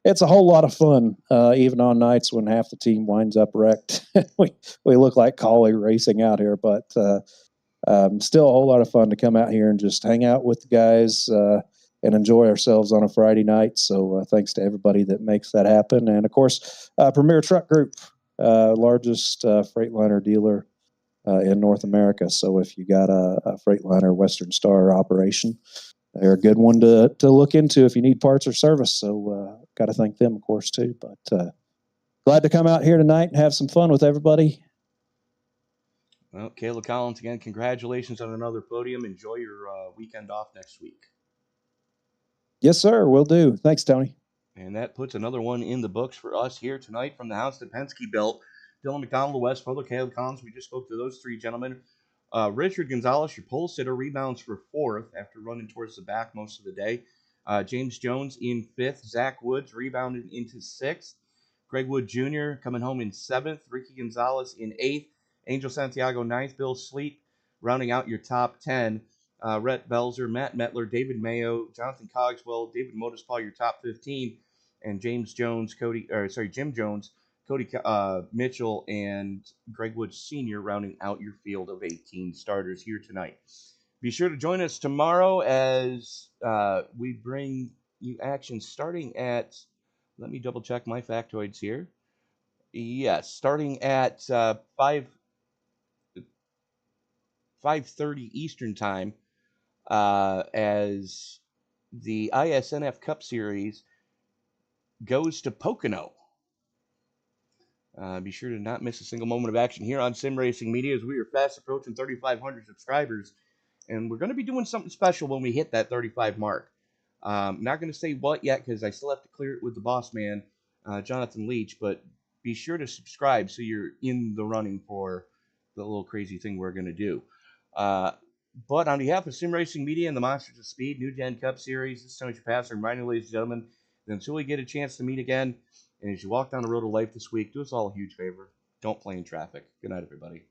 It's a whole lot of fun, even on nights when half the team winds up wrecked. we look like collie racing out here, but still a whole lot of fun to come out here and just hang out with the guys and enjoy ourselves on a Friday night. So thanks to everybody that makes that happen. And of course, Premier Truck Group, largest Freightliner dealer in North America. So if you got a Freightliner Western Star operation, they're a good one to look into if you need parts or service. So got to thank them, of course, too. But glad to come out here tonight and have some fun with everybody. Well, Caleb Collins, again, congratulations on another podium. Enjoy your weekend off next week. Yes, sir. Will do. Thanks, Tony. And that puts another one in the books for us here tonight from the house that Penske built. Dylan McDonald, Wes Fuller, Caleb Collins. We just spoke to those 3 gentlemen. Richard Gonzalez, your pole sitter, rebounds for 4th after running towards the back most of the day. James Jones in 5th. Zach Woods rebounded into 6th. Greg Wood Jr. coming home in 7th. Ricky Gonzalez in 8th. Angel Santiago 9th. Bill Sleep rounding out your top 10. Rhett Belzer, Matt Metler, David Mayo, Jonathan Cogswell, David Motispal, your top 15. And Jim Jones, Cody Mitchell, and Greg Woods Sr. rounding out your field of 18 starters here tonight. Be sure to join us tomorrow as we bring you action starting at, let me double check my factoids here. Yes, starting at 5:30 Eastern Time as the ISNF Cup Series goes to Pocono. Be sure to not miss a single moment of action here on Sim Racing Media as we are fast approaching 3,500 subscribers. And we're going to be doing something special when we hit that 35 mark. Not going to say what yet because I still have to clear it with the boss man, Jonathan Leach. But be sure to subscribe so you're in the running for the little crazy thing we're going to do. But on behalf of Sim Racing Media and the Monsters of Speed NewGen Cup Series, this is Tony Passer reminding you, ladies and gentlemen, that until we get a chance to meet again, and as you walk down the road of life this week, do us all a huge favor. Don't play in traffic. Good night, everybody.